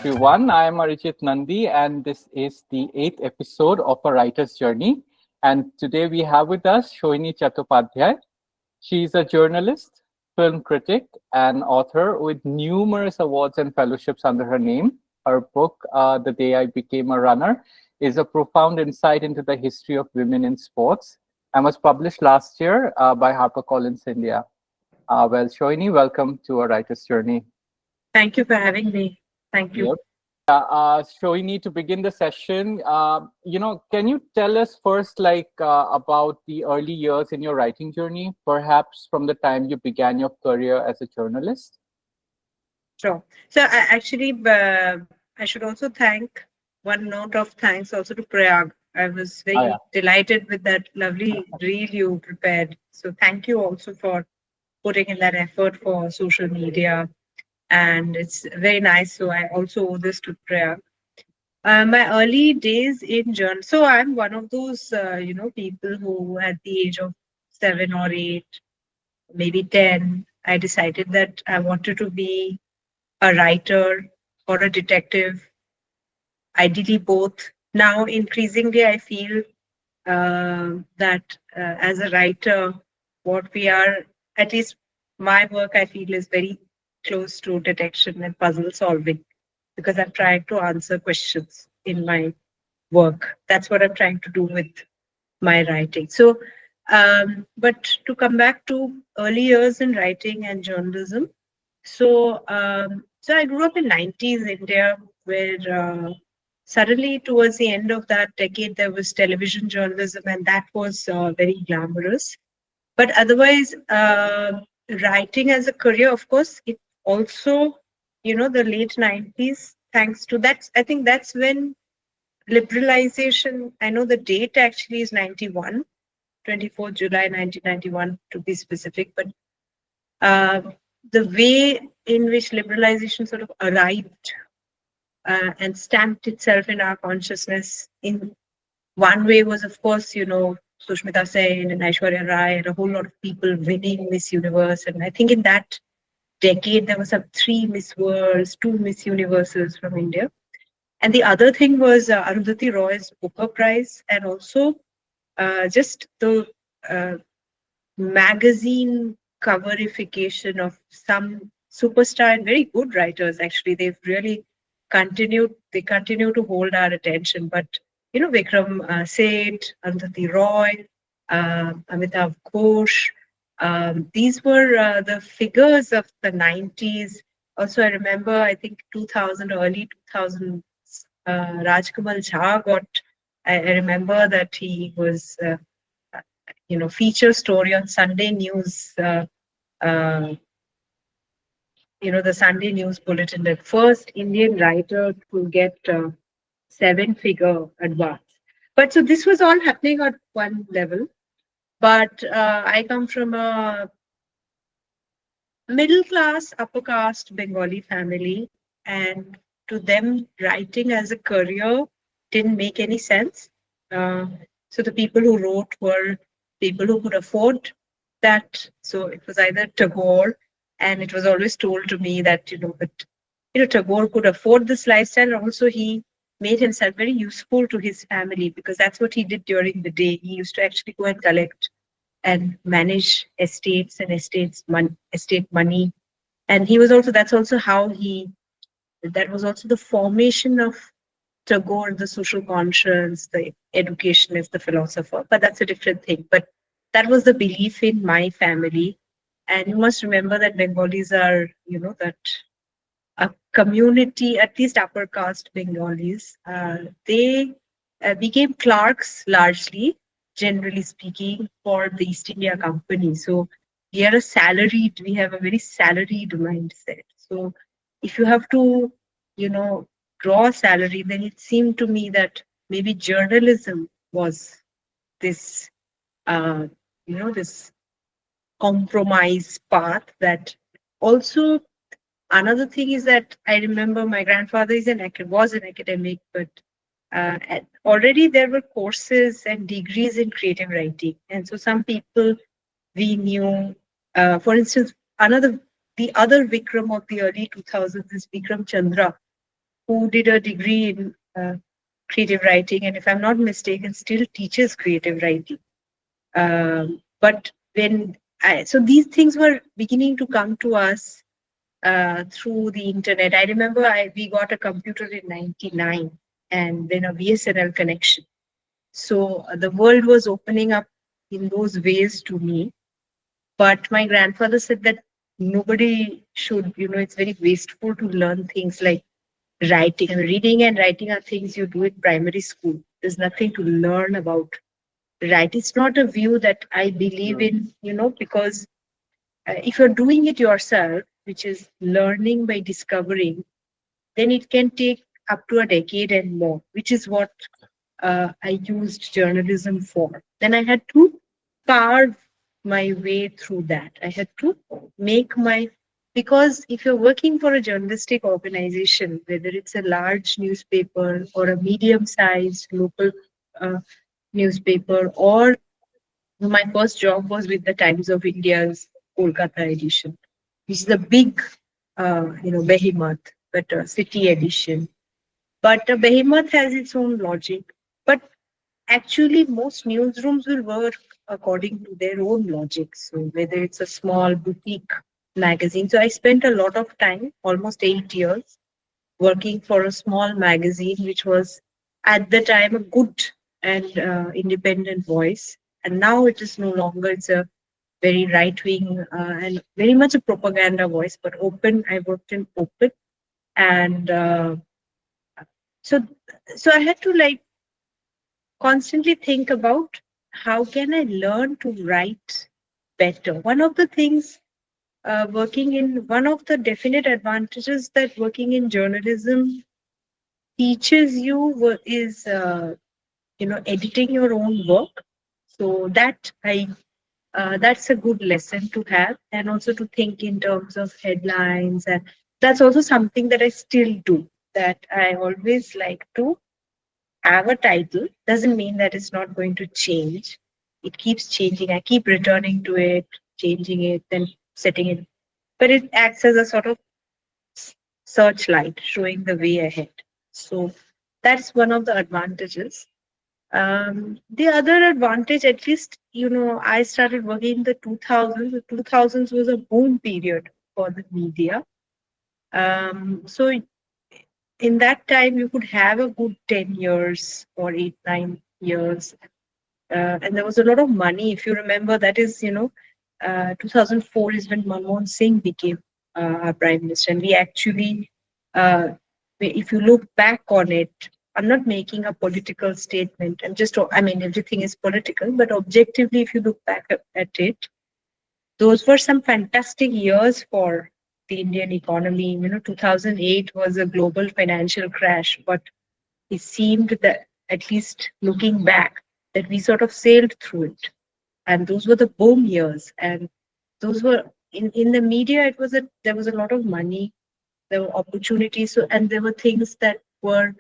everyone. I am Arijit Nandi, and this is the 8th episode of A Writer's Journey. And today we have with us Sohini Chattopadhyay. She is a journalist, film critic, and author with numerous awards and fellowships under her name. Her book, The Day I Became a Runner, is a profound insight into the history of women in sports and was published last year by HarperCollins India. Sohini, welcome to A Writer's Journey. Thank you for having me. Thank you. Yep. Sohini, to begin the session, can you tell us first, about the early years in your writing journey, perhaps from the time you began your career as a journalist? Sure. I should also thank one note of thanks also to Prayag. I was very delighted with that lovely reel you prepared. So thank you also for putting in that effort for social media. And it's very nice. So I also owe this to Prayag. My early days in journal. So I'm one of those, people who at the age of 7 or 8, maybe 10, I decided that I wanted to be a writer or a detective, ideally both. Now, increasingly, I feel that as a writer, what we are, at least my work, I feel is very close to detection and puzzle solving because I'm trying to answer questions in my work. That's what I'm trying to do with my writing. So, but to come back to early years in writing and journalism, so I grew up in 90s India, where suddenly towards the end of that decade there was television journalism, and that was very glamorous. But otherwise, writing as a career, of course, it also, the late 90s. Thanks to that, I think that's when liberalization. I know the date actually is 91, 24th July 1991 to be specific, but uh, the way in which liberalization sort of arrived and stamped itself in our consciousness in one way was, of course, Sushmita Sen and Aishwarya Rai and a whole lot of people winning Miss Universe. And I think in that decade, there were some 3 Miss Worlds, 2 Miss Universes from India. And the other thing was Arundhati Roy's Booker Prize, and also just the magazine coverification of some superstar and very good writers. Actually, they continue to hold our attention. But Vikram Seth, Arundhati Roy, Amitav Ghosh, these were the figures of the 90s. Also, I remember, I think 2000, early 2000, Rajkamal Jha got, I remember that he was feature story on Sunday News, the Sunday News Bulletin, the first Indian writer to get 7-figure advance. But so this was all happening at one level. But I come from a middle class, upper caste Bengali family, and to them, writing as a career didn't make any sense. So the people who wrote were people who could afford that. So it was either Tagore, and it was always told to me that Tagore could afford this lifestyle, and also he made himself very useful to his family because that's what he did during the day. He used to actually go and collect and manage estates and estate money. And he was also, that was also the formation of Tagore, the social conscience, the educationist, the philosopher. But that's a different thing. But that was the belief in my family. And you must remember that Bengalis are, that a community, at least upper caste Bengalis, they became clerks largely, generally speaking, for the East India Company. So we have a very salaried mindset. So if you have to, draw a salary, then it seemed to me that maybe journalism was this, this compromise path. That also, another thing is that I remember my grandfather was an academic, but already there were courses and degrees in creative writing. And so some people we knew, for instance, the other Vikram of the early 2000s is Vikram Chandra, who did a degree in creative writing, and if I'm not mistaken, still teaches creative writing. But so these things were beginning to come to us through the internet. I remember we got a computer in '99, and then a VSNL connection. So the world was opening up in those ways to me. But my grandfather said that nobody should, it's very wasteful to learn things like writing. And reading and writing are things you do in primary school. There's nothing to learn about write. It's not a view that I believe in, because if you're doing it yourself, which is learning by discovering, then it can take up to a decade and more, which is what I used journalism for. Then I had to carve my way through that. I had to make because if you're working for a journalistic organization, whether it's a large newspaper or a medium sized local uh, newspaper, or my first job was with the Times of India's Kolkata edition, which is a big, behemoth, but a city edition. But a behemoth has its own logic. But actually, most newsrooms will work according to their own logic. So whether it's a small boutique magazine. So I spent a lot of time, almost 8 years, working for a small magazine, which was at the time a good and independent voice. And now it is no longer. It's a very right wing and very much a propaganda voice, but open. I worked in open, and so so I had to like constantly think about how can I learn to write better. One of the things working in one of the definite advantages that working in journalism teaches you is editing your own work. So that's a good lesson to have, and also to think in terms of headlines. And that's also something that I still do, that I always like to have a title. Doesn't mean that it's not going to change. It keeps changing. I keep returning to it, changing it, then setting it, but it acts as a sort of searchlight showing the way ahead. So that's one of the advantages. The other advantage, at least, I started working in the 2000s. The 2000s was a boom period for the media. So in that time, you could have a good 10 years or 8, 9 years. And there was a lot of money. If you remember, that is, 2004 is when Manmohan Singh became our prime minister. And we actually, uh, if you look back on it, I'm not making a political statement. I mean, everything is political, but objectively, if you look back at it, those were some fantastic years for the Indian economy. 2008 was a global financial crash, but it seemed that, at least looking back, that we sort of sailed through it. And those were the boom years. And those were in the media, there was a lot of money, there were opportunities, and there were things that were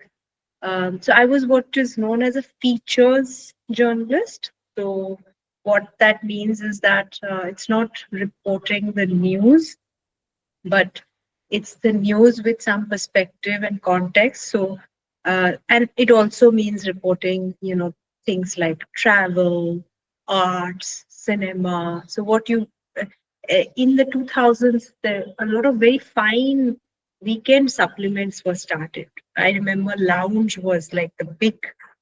so I was what is known as a features journalist. So what that means is that it's not reporting the news, but it's the news with some perspective and context. So and it also means reporting, things like travel, arts, cinema. So what you in the 2000s, a lot of very fine weekend supplements were started. I remember Lounge was like the big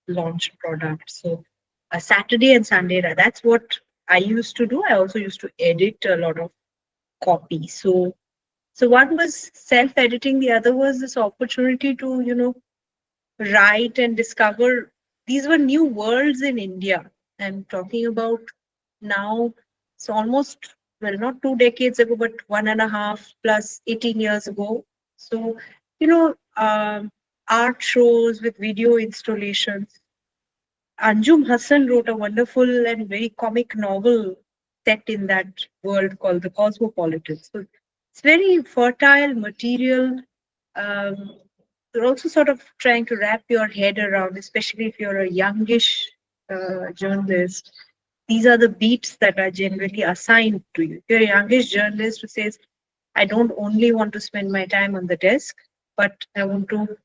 launch product. So a Saturday and Sunday, that's what I used to do. I also used to edit a lot of copy. So one was self-editing, the other was this opportunity to, write and discover. These were new worlds in India. I'm talking about now, it's almost, well, not 2 decades ago, but 1.5 plus 18 years ago. So, art shows with video installations. Anjum Hassan wrote a wonderful and very comic novel set in that world called The Cosmopolitan. So it's very fertile material. Um, you're also sort of trying to wrap your head around, especially if you're a youngish journalist. These are the beats that are generally assigned to you. If you're a youngish journalist who says, I don't only want to spend my time on the desk, but I want to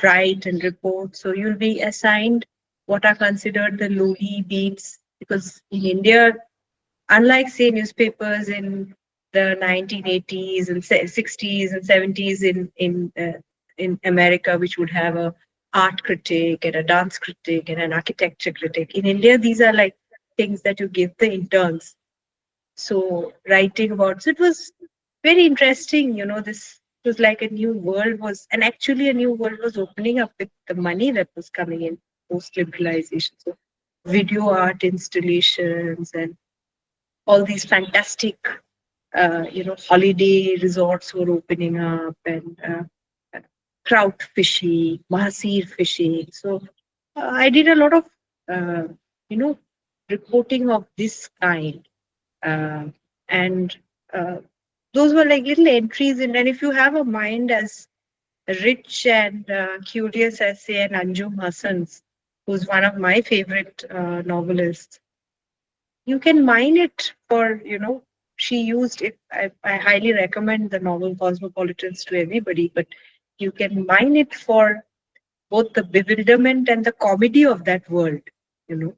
write and report. So you'll be assigned what are considered the lowly beats, because in India, unlike say newspapers in the 1980s and 60s and 70s in America, which would have a art critic and a dance critic and an architecture critic, in India these are like things that you give the interns. So writing about, so it was very interesting. This was like a new world was, and actually a new world was opening up with the money that was coming in post liberalization. So video art installations and all these fantastic, holiday resorts were opening up, and trout fishing, mahseer fishing. So I did a lot of, uh, you know, reporting of this kind. Uh, and uh, those were like little entries in. And if you have a mind as rich and curious as, say, an Anjum Hassan's, who's one of my favorite novelists, you can mine it for, she used it. I highly recommend the novel Cosmopolitans to everybody, but you can mine it for both the bewilderment and the comedy of that world, you know.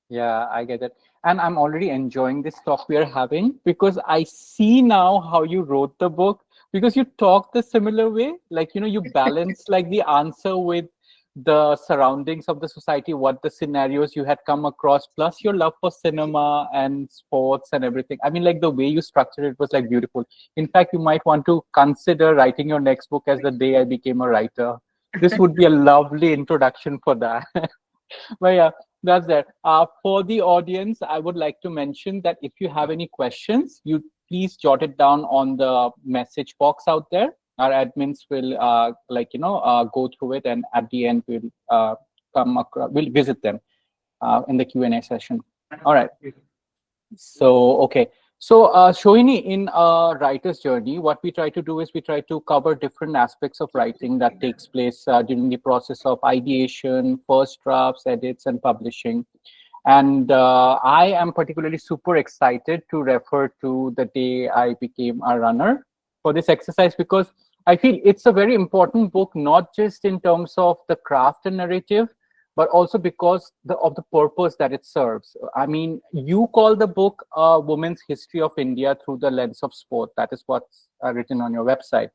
Yeah, I get it. And I'm already enjoying this talk we are having because I see now how you wrote the book because you talk the similar way. Like, you balance like the answer with the surroundings of the society, what the scenarios you had come across, plus your love for cinema and sports and everything. I mean, like the way you structured it was like beautiful. In fact, you might want to consider writing your next book as The Day I Became a Writer. This would be a lovely introduction for that. But yeah, that's there. For the audience, I would like to mention that if you have any questions, you please jot it down on the message box out there. Our admins will, go through it, and at the end, we'll visit them in the Q&A session. All right. So, okay. So, Sohini, in a writer's journey, what we try to do is we try to cover different aspects of writing that takes place during the process of ideation, first drafts, edits, and publishing. And I am particularly super excited to refer to The Day I Became a Runner for this exercise because I feel it's a very important book, not just in terms of the craft and narrative, but also because of the purpose that it serves. I mean, you call the book a woman's history of India through the lens of sport. That is what's written on your website.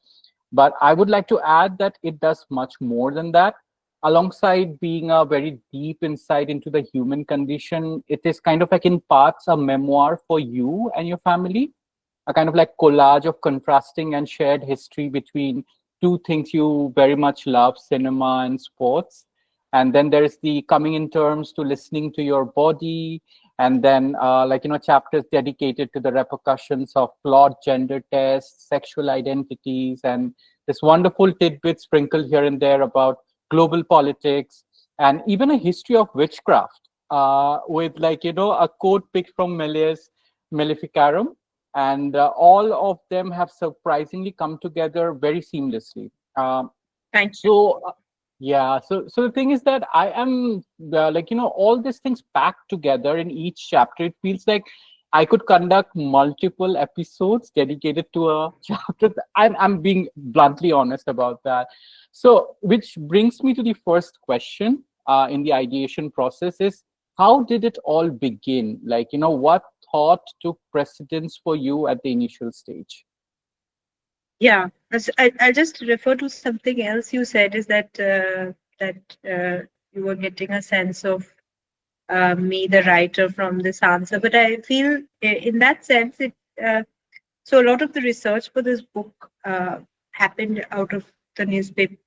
But I would like to add that it does much more than that. Alongside being a very deep insight into the human condition, it is kind of like in parts a memoir for you and your family, a kind of like collage of contrasting and shared history between two things you very much love, cinema and sports. And then there is the coming in terms to listening to your body, and then chapters dedicated to the repercussions of flawed gender tests, sexual identities, and this wonderful tidbit sprinkled here and there about global politics, and even a history of witchcraft with a quote picked from Maleficarum, and all of them have surprisingly come together very seamlessly. Thank you. Yeah, so the thing is that I am all these things packed together in each chapter. It feels like I could conduct multiple episodes dedicated to a chapter. I'm being bluntly honest about that. So, which brings me to the first question in the ideation process is, how did it all begin? What thought took precedence for you at the initial stage? Yeah, I just refer to something else you said, is that you were getting a sense of me, the writer, from this answer. But I feel in that sense, so a lot of the research for this book happened out of the newspaper,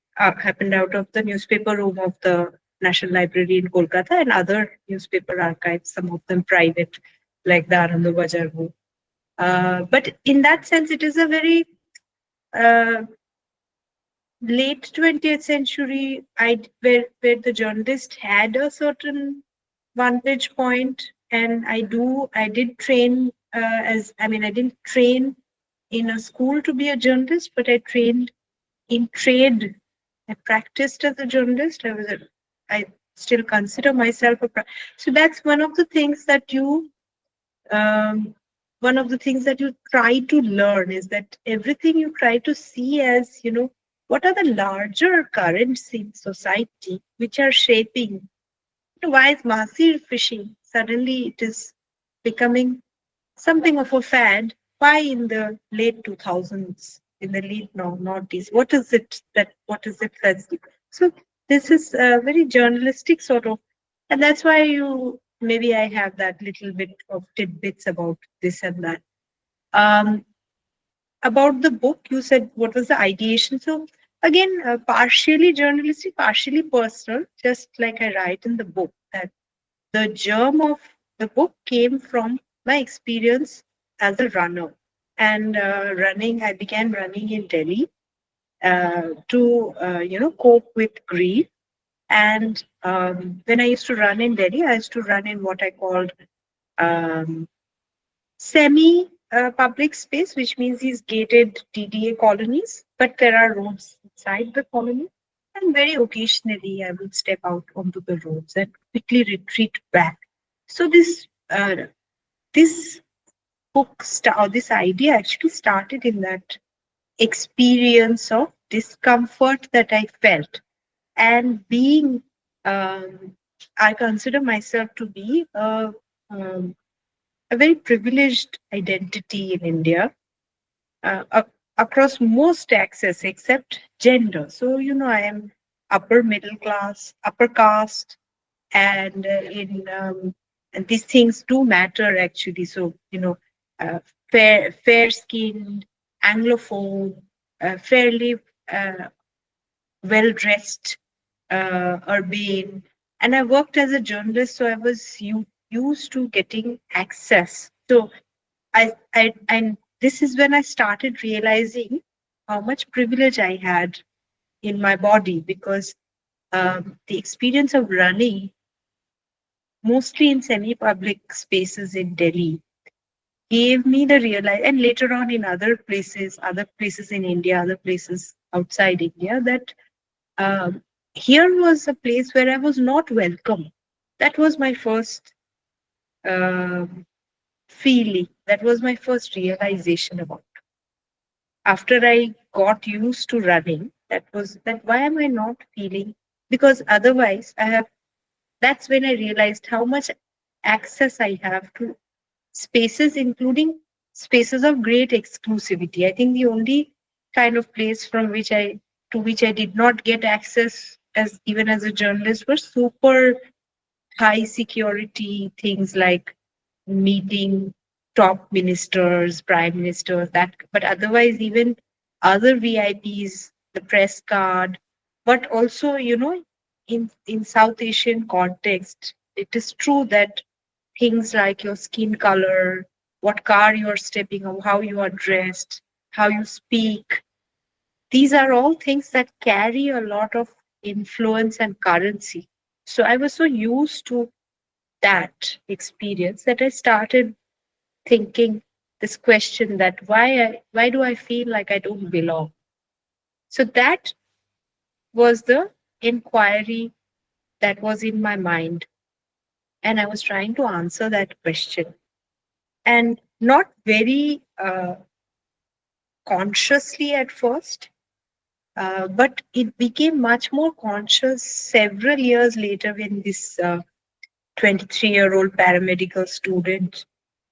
room of the National Library in Kolkata and other newspaper archives, some of them private, like the Anandabajar book. But in that sense, it is a very uh, late 20th century, where the journalist had a certain vantage point, and I did train I didn't train in a school to be a journalist, but I trained in trade. I practiced as a journalist. I still consider myself so that's um, one of the things that you try to learn, is that everything you try to see as, what are the larger currents in society which are shaping why is massive fishing suddenly it is becoming something of a fad? Why in the late 2000s, in the late no, noughties? What is it that's so? This is a very journalistic sort of, and that's why maybe I have that little bit of tidbits about this and that. Um, about the book, you said what was the ideation? So again, partially journalistic, partially personal, just like I write in the book that the germ of the book came from my experience as a runner. And I began running in Delhi to, cope with grief. And when I used to run in Delhi, I used to run in what I called um, semi public space, which means these gated TDA colonies, but there are roads inside the colony. And very occasionally, I would step out onto the roads and quickly retreat back. So this this idea actually started in that experience of discomfort that I felt, and being I consider myself to be a very privileged identity in India across most axes except gender. So, I am upper middle class, upper caste, and and these things do matter actually. So, fair skinned, Anglophone, fairly uh, well dressed, urbane. And I worked as a journalist, so I was used to getting access. So and this is when I started realizing how much privilege I had in my body because the experience of running mostly in semi-public spaces in Delhi gave me the realize, and later on in other places in India, other places outside India, that um, here was a place where I was not welcome. That was my first um feeling. That was my first realization about. After I got used to running, that was that why am I not feeling? Because otherwise, I have. That's when I realized how much access I have to spaces, including spaces of great exclusivity. I think the only kind of place to which I did not get access as even as a journalist were super high security things like meeting top ministers, prime ministers, that, but otherwise, even other VIPs, the press card, but also, in South Asian context, it is true that things like your skin color, what car you are stepping on, how you are dressed, how you speak, these are all things that carry a lot of influence and currency. So I was so used to that experience that I started thinking this question that why do I feel like I don't belong? So that was the inquiry that was in my mind, and I was trying to answer that question, and not very consciously at first, but it became much more conscious several years later when this 23-year-old paramedical student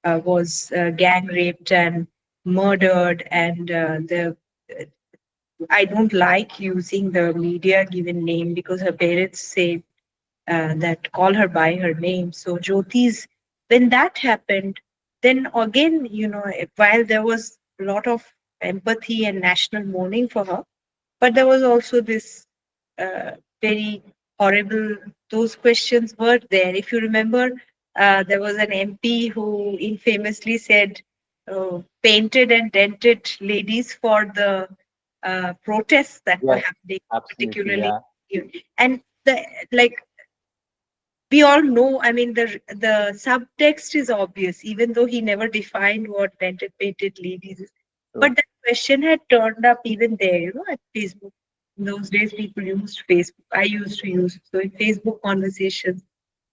was gang raped and murdered, and the I don't like using the media given name because her parents say that call her by her name. So Jyoti's, when that happened, then again, while there was a lot of empathy and national mourning for her, but there was also this uh, very horrible, those questions were there. If you remember, there was an MP who infamously said, painted and dented ladies for the protests that were Yes, happening, absolutely. particularly. Yeah. And the like we all know, I mean, the subtext is obvious, even though he never defined what dented painted ladies is. True. But that question had turned up even there, at Facebook. In those days, people used Facebook. I used to use it. So in Facebook conversations,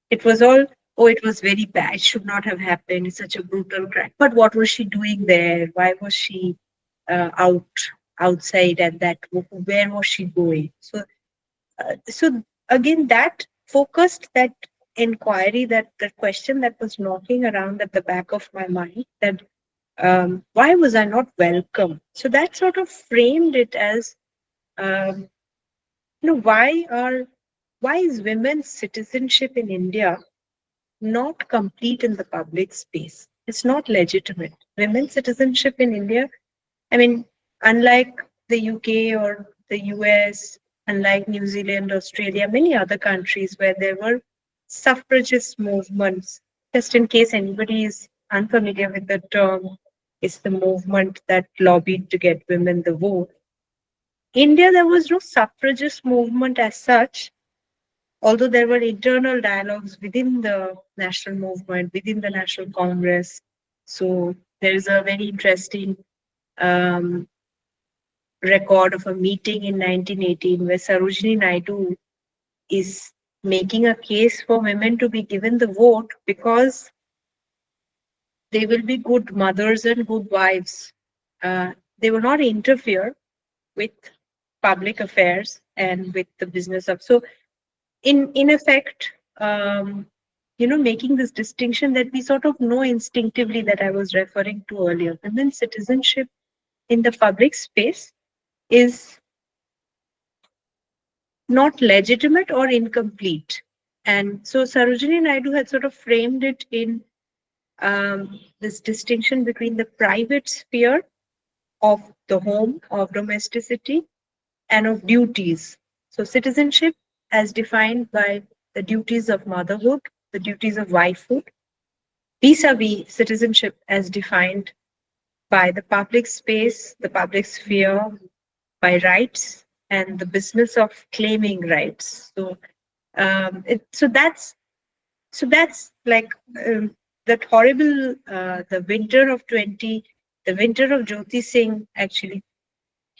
it was all, oh, it was very bad. It should not have happened. It's such a brutal crime. But what was she doing there? Why was she out? outside, and that where was she going? So again, that focused, that inquiry, that question that was knocking around at the back of my mind, that why was I not welcome? So that sort of framed it as, um, why is women's citizenship in India not complete in the public space? It's not legitimate. Women's citizenship in India, I mean, unlike the UK or the US, unlike New Zealand, Australia, many other countries where there were suffragist movements, just in case anybody is unfamiliar with the term, it's the movement that lobbied to get women the vote. India, there was no suffragist movement as such, although there were internal dialogues within the national movement, within the National Congress. So there is a very interesting um, record of a meeting in 1918 where Sarojini Naidu is making a case for women to be given the vote because they will be good mothers and good wives. They will not interfere with public affairs and with the business of. So, in effect, making this distinction that we sort of know instinctively that I was referring to earlier, women's citizenship in the public space is not legitimate or incomplete. And so Sarojini Naidu had sort of framed it in this distinction between the private sphere of the home, of domesticity, and of duties. So citizenship as defined by the duties of motherhood, the duties of wifehood, vis-a-vis citizenship as defined by the public space, the public sphere, by rights, and the business of claiming rights. So that's like that horrible the winter of Jyoti Singh actually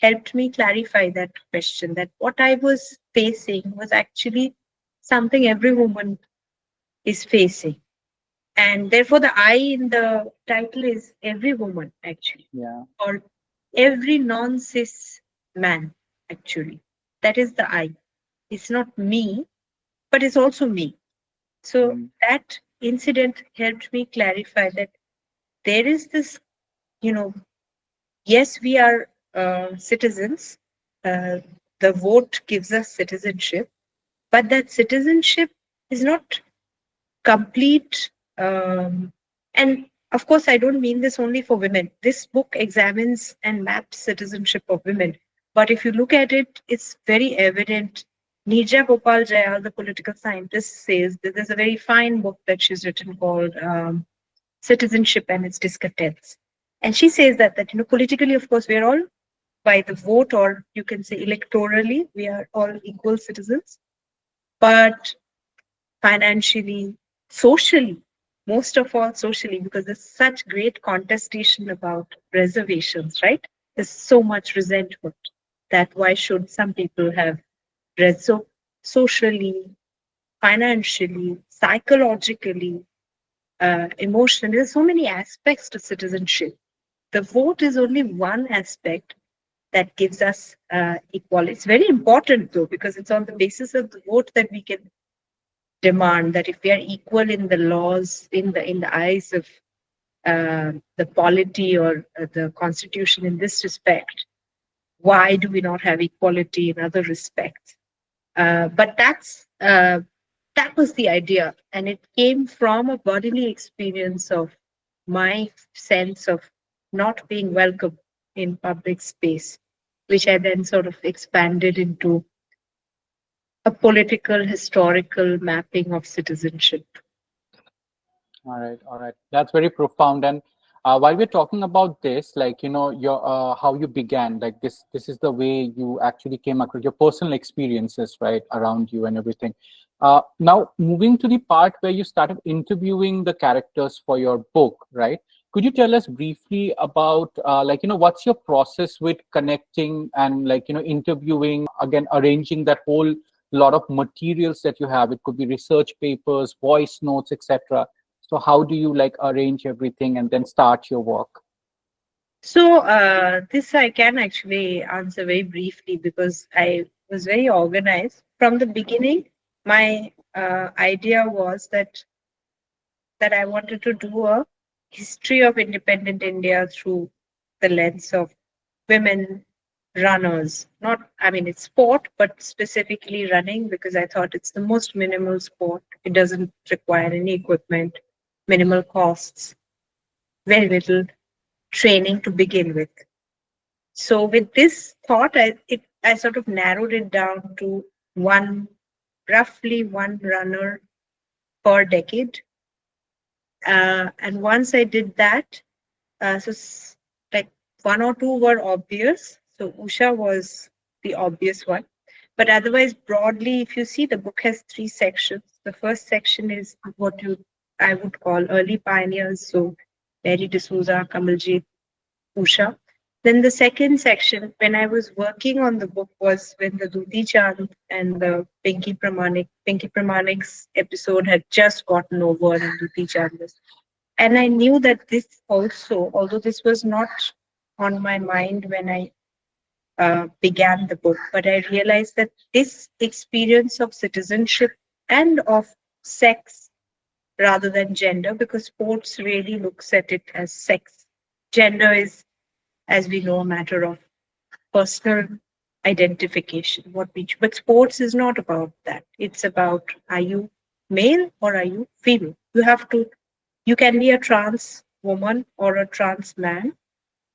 helped me clarify that question, that what I was facing was actually something every woman is facing. And therefore, the I in the title is every woman, actually, Yeah. or every non cis man, actually. That is the I. It's not me, but it's also me. So Mm. that incident helped me clarify that there is this, you know, yes, we are citizens. Uh, the vote gives us citizenship, but that citizenship is not complete. And of course, I don't mean this only for women. This book examines and maps citizenship of women. But if you look at it, it's very evident. Nirja Gopal Jayal, the political scientist, says that there's a very fine book that she's written called Citizenship and Its Discontents. And she says that politically, of course, we're all by the vote, or you can say electorally, we are all equal citizens. But financially, socially, most of all socially, because there's such great contestation about reservations, right? There's so much resentment that why should some people have so socially, financially, psychologically, emotionally, there's so many aspects to citizenship. The vote is only one aspect that gives us equality. It's very important though, because it's on the basis of the vote that we can demand that if we are equal in the laws, in the eyes of the polity or the constitution in this respect, why do we not have equality in other respects? But that was the idea, and it came from a bodily experience of my sense of not being welcome in public space, which I then sort of expanded into a political historical mapping of citizenship. All right. That's very profound. And while we're talking about this, like your how you began, like this is the way you actually came across your personal experiences, right, around you and everything. Now, moving to the part where you started interviewing the characters for your book, right? Could you tell us briefly about, what's your process with connecting and interviewing, again, arranging that whole lot of materials that you have? It could be research papers, voice notes, etc. So how do you arrange everything and then start your work? So this I can actually answer very briefly because I was very organized from the beginning. My idea was that I wanted to do a history of independent India through the lens of women runners. Not, I mean, it's sport, but specifically running because I thought it's the most minimal sport. It doesn't require any equipment, minimal costs, very little training to begin with. So with this thought, I sort of narrowed it down to one, roughly one runner per decade. And once I did that, like one or two were obvious. So Usha was the obvious one. But otherwise, broadly, if you see, the book has three sections. The first section is what you I would call early pioneers. So Mary D'Souza, Kamaljeet, Usha. Then the second section, when I was working on the book, was when the Duti Chand and the Pinky Pramanik's episode had just gotten over, and Duti Chand was. And I knew that this also, although this was not on my mind when I began the book, but I realized that this experience of citizenship and of sex rather than gender, because sports really looks at it as sex. Gender is, as we know, a matter of personal identification. But sports is not about that. It's about, are you male or are you female? You can be a trans woman or a trans man,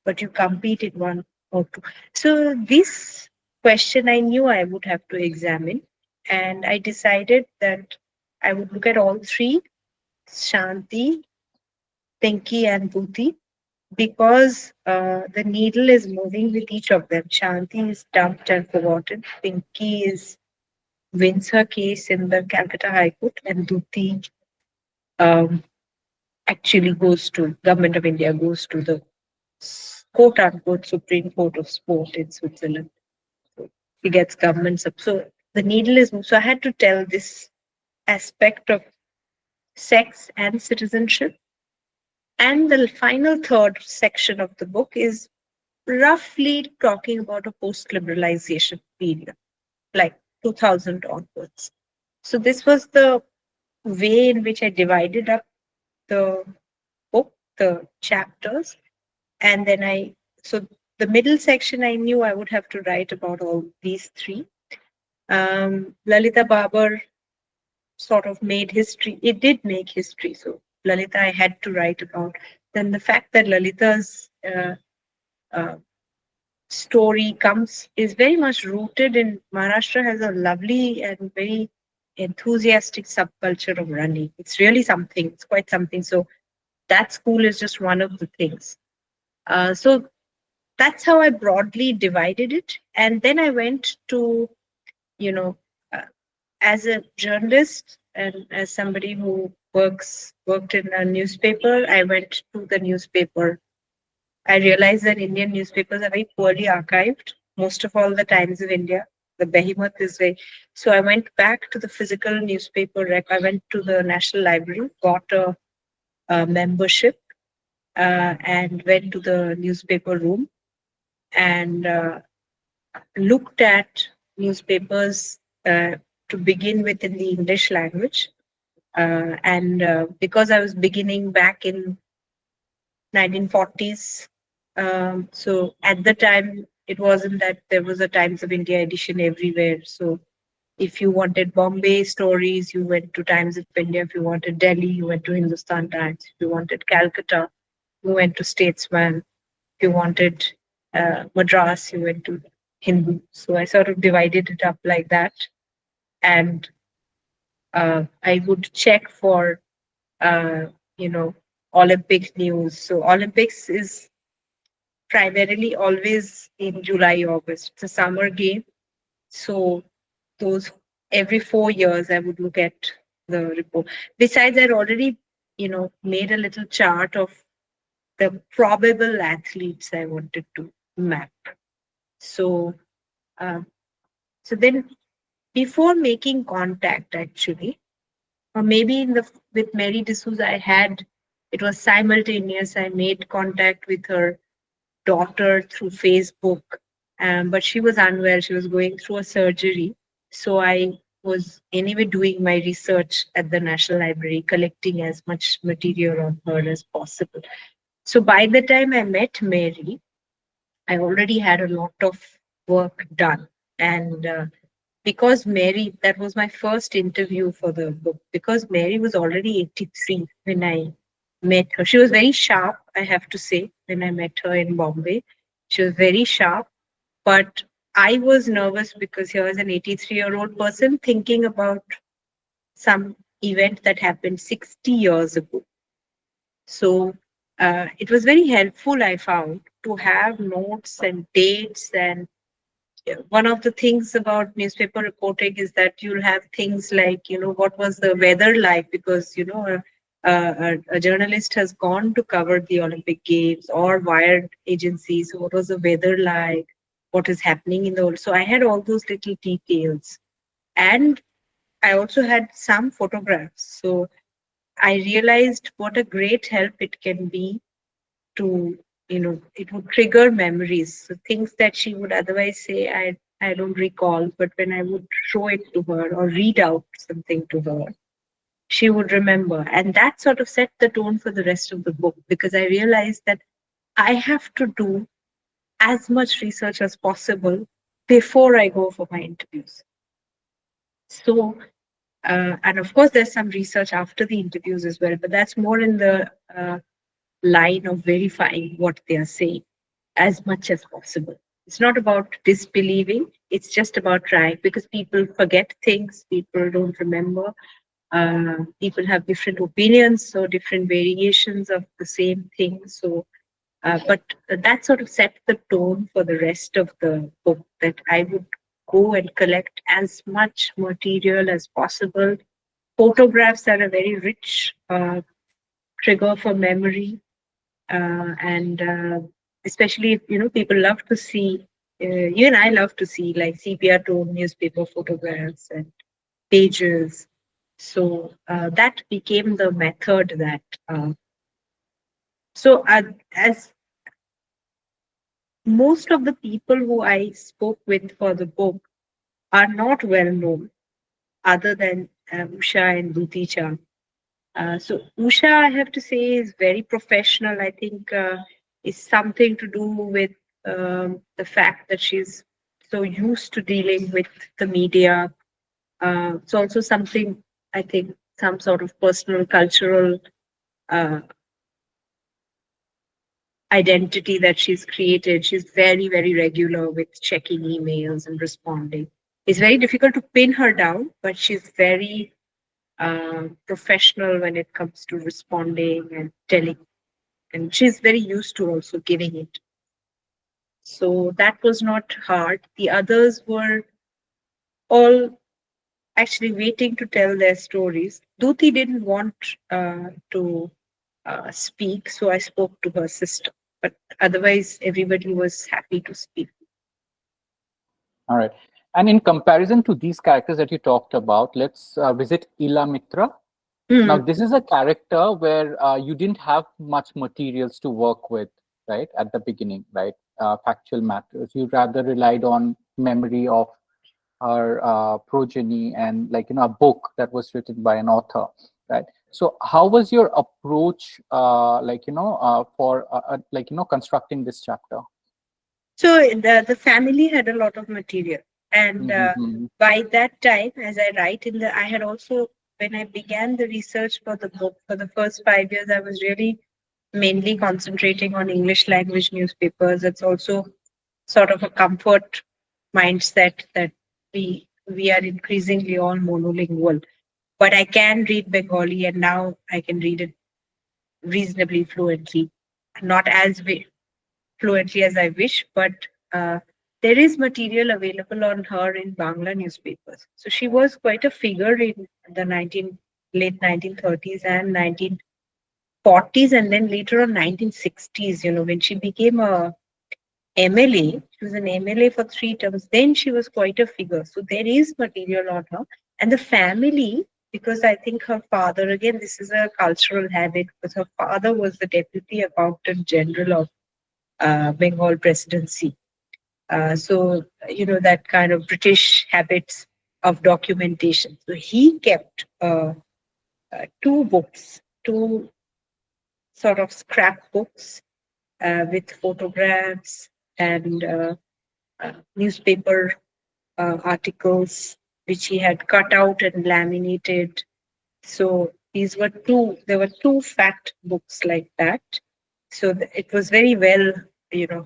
but you compete in one or two. So this question I knew I would have to examine, and I decided that I would look at all three: Shanti, Pinky, and Bhuti, because the needle is moving with each of them. Shanti is dumped and forgotten. Pinky is wins her case in the Calcutta High Court, and Bhuti um, actually goes to Government of India goes to the quote unquote Supreme Court of Sport in Switzerland. So he gets government support. So the needle is moved. So I had to tell this aspect of sex and citizenship. And the final third section of the book is roughly talking about a post liberalization period, like 2000 onwards. So this was the way in which I divided up the book, the chapters, and then so the middle section I knew I would have to write about all these three. Lalita Babar sort of made history. It did make history. So Lalita I had to write about. Then the fact that Lalita's uh, story comes is very much rooted in Maharashtra has a lovely and very enthusiastic subculture of running. It's really something. It's quite something. So that school is just one of the things. So that's how I broadly divided it. And then I went to, you know, uh, as a journalist and as somebody who worked in a newspaper, I went to the newspaper. I realized that Indian newspapers are very poorly archived. Most of all, the Times of India, the behemoth is very. So I went back to the physical newspaper rec. I went to the National Library, got a membership, and went to the newspaper room and looked at newspapers to begin with in the English language. And because I was beginning back in 1940s, so at the time it wasn't that there was a Times of India edition everywhere. So if you wanted Bombay stories, you went to Times of India. If you wanted Delhi, you went to Hindustan Times. If you wanted Calcutta, you went to Statesman. If you wanted Madras, you went to Hindu. So I sort of divided it up like that. And I would check for, uh, you know, Olympic news. So Olympics is primarily always in July, August. It's a summer game. So those every 4 years, I would look at the report. Besides, I'd already, made a little chart of the probable athletes I wanted to map. So, um, so then before making contact, actually, or maybe with Mary D'Souza, it was simultaneous. I made contact with her daughter through Facebook, but she was unwell. She was going through a surgery. So I was anyway doing my research at the National Library, collecting as much material on her as possible. So by the time I met Mary, I already had a lot of work done. And because Mary, that was my first interview for the book, because Mary was already 83 when I met her. She was very sharp, I have to say, when I met her in Bombay. She was very sharp, but I was nervous because here was an 83-year-old person thinking about some event that happened 60 years ago. So it was very helpful, I found, to have notes and dates. And one of the things about newspaper reporting is that you'll have things like, what was the weather like? Because, a journalist has gone to cover the Olympic Games or wired agencies. So what was the weather like? What is happening in the world? So I had all those little details. And I also had some photographs. So I realized what a great help it can be to, it would trigger memories. So things that she would otherwise say, I don't recall, but when I would show it to her or read out something to her, she would remember. And that sort of set the tone for the rest of the book, because I realized that I have to do as much research as possible before I go for my interviews. So, and of course, there's some research after the interviews as well, but that's more in the line of verifying what they are saying as much as possible. It's not about disbelieving, it's just about trying, because people forget things, people don't remember, people have different opinions, so different variations of the same thing. So, but that sort of set the tone for the rest of the book, that I would go and collect as much material as possible. Photographs are a very rich trigger for memory, and especially if people love to see, even I love to see like sepia tone newspaper photographs and pages. So that became the method that so as most of the people who I spoke with for the book are not well known, other than Usha and Bhuticha. So Usha, I have to say, is very professional. I think is something to do with the fact that she's so used to dealing with the media. It's also something, I think, some sort of personal, cultural uh, identity that she's created. She's very, very regular with checking emails and responding. It's very difficult to pin her down, but she's very professional when it comes to responding and telling, and she's very used to also giving it. So that was not hard. The others were all actually waiting to tell their stories. Duti didn't want to speak, so I spoke to her sister. But otherwise, everybody was happy to speak. All right. And in comparison to these characters that you talked about, let's visit Ila Mitra. Now, this is a character where you didn't have much materials to work with, right, at the beginning, right? Factual matters. You rather relied on memory of her progeny and, like, a book that was written by an author, right? So, how was your approach, for, constructing this chapter? So the family had a lot of material, and Mm-hmm. by that time, as I write in I had also, when I began the research for the book for the first 5 years, I was really mainly concentrating on English language newspapers. It's also sort of a comfort mindset that we are increasingly all monolingual. But I can read Bengali, and now I can read it reasonably fluently. Not as fluently as I wish, but uh, there is material available on her in Bangla newspapers. So she was quite a figure in the late 1930s and 1940s, and then later on 1960s. When she became a MLA, she was an MLA for 3 terms. Then she was quite a figure. So there is material on her, and the family. Because I think her father, again, this is a cultural habit, because her father was the deputy accountant general of Bengal presidency. So, that kind of British habits of documentation. So he kept two books, two sort of scrapbooks with photographs and newspaper articles, which he had cut out and laminated. So there were two fact books like that. So it was very well,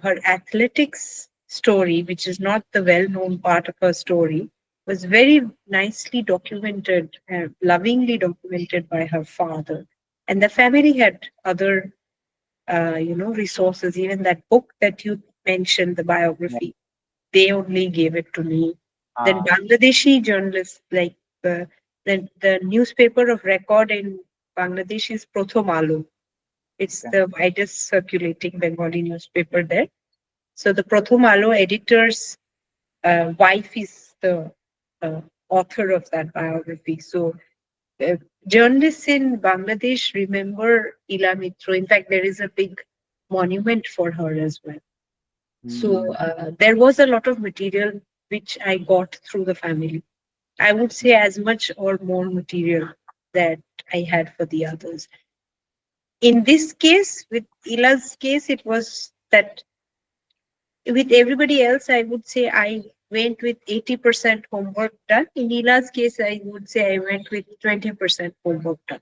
her athletics story, which is not the well known part of her story, was very nicely documented, lovingly documented by her father. And the family had other, resources. Even that book that you mentioned, the Yeah. biography, they only gave it to me. Then Ah, Bangladeshi journalists, like the newspaper of record in Bangladesh is Prothom Alo. It's okay. the widest circulating Bengali newspaper there. So the Prothom Alo editor's wife is the uh, author of that biography. So uh, journalists in Bangladesh remember Ila Mitro. In fact, there is a big monument for her as well. So Mm, there was a lot of material which I got through the family. I would say as much or more material that I had for the others. In this case, with Ila's case, it was that with everybody else, I would say I went with 80% homework done. In Ila's case, I would say I went with 20% homework done.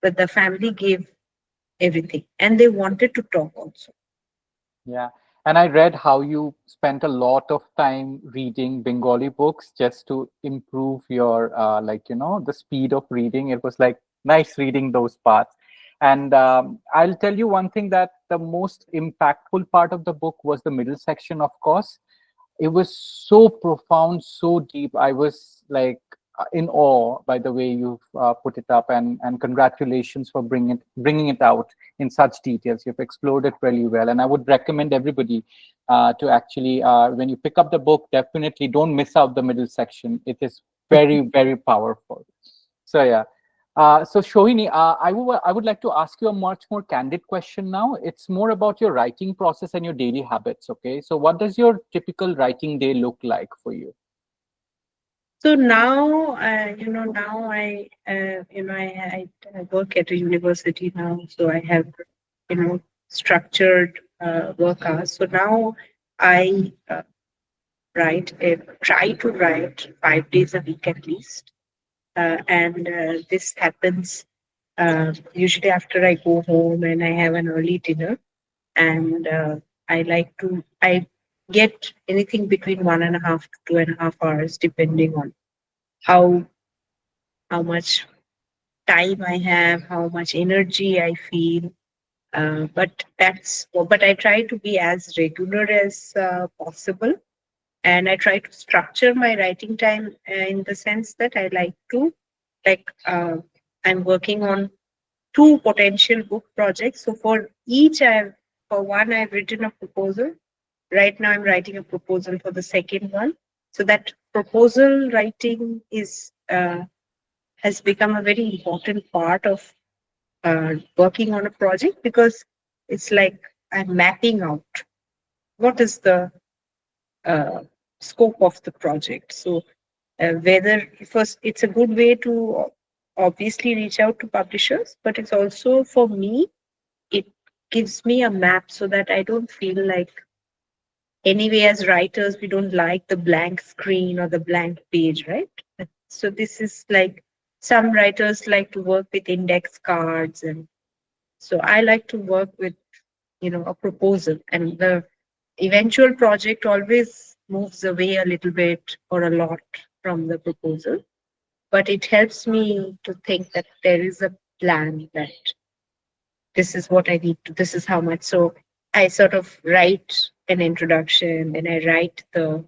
But the family gave everything and they wanted to talk also. yeah. And I read how you spent a lot of time reading Bengali books just to improve your, the speed of reading. It was like nice reading those parts. And I'll tell you one thing, that the most impactful part of the book was the middle section, of course. It was so profound, so deep. I was like in awe by the way you've put it up, and congratulations for bringing it out in such details. You've explored it really well, and I would recommend everybody to actually, when you pick up the book, definitely don't miss out the middle section. It is very, very powerful. So yeah. So Shohini, I would like to ask you a much more candid question now. It's more about your writing process and your daily habits. Okay, so what does your typical writing day look like for you? So now, now I work at a university now, so I have, structured work hours. So now I try to write 5 days a week at least, and this happens usually after I go home and I have an early dinner, and I get anything between 1.5 to 2.5 hours, depending on how how much time I have, how much energy I feel. But I try to be as regular as possible, and I try to structure my writing time in the sense that I like to like I'm working on two potential book projects. So for one I've written a proposal. Right now I'm writing a proposal for the second one. So that proposal writing is has become a very important part of working on a project, because it's like I'm mapping out what is the uh, scope of the project. So whether first it's a good way to obviously reach out to publishers, but it's also for me, it gives me a map so that I don't feel like, anyway, as writers, we don't like the blank screen or the blank page, right? So this is like some writers like to work with index cards, and so I like to work with, a proposal, and the eventual project always moves away a little bit or a lot from the proposal, but it helps me to think that there is a plan, that this is what I need to, this is how much. So I sort of write an introduction, then I write the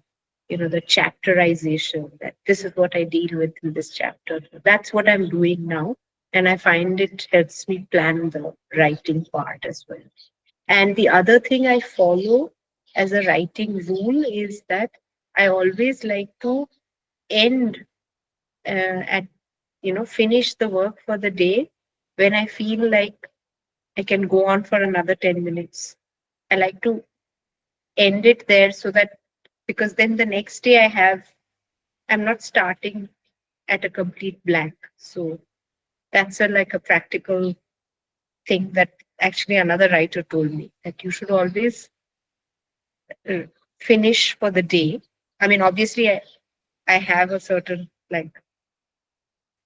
chapterization, that this is what I deal with in this chapter. That's what I'm doing now. And I find it helps me plan the writing part as well. And the other thing I follow as a writing rule is that I always like to end at, finish the work for the day when I feel like I can go on for another 10 minutes. I like to end it there so that because then the next day I'm not starting at a complete blank. So that's like a practical thing that actually another writer told me that you should always uh, finish for the day. I mean, obviously, I have a certain like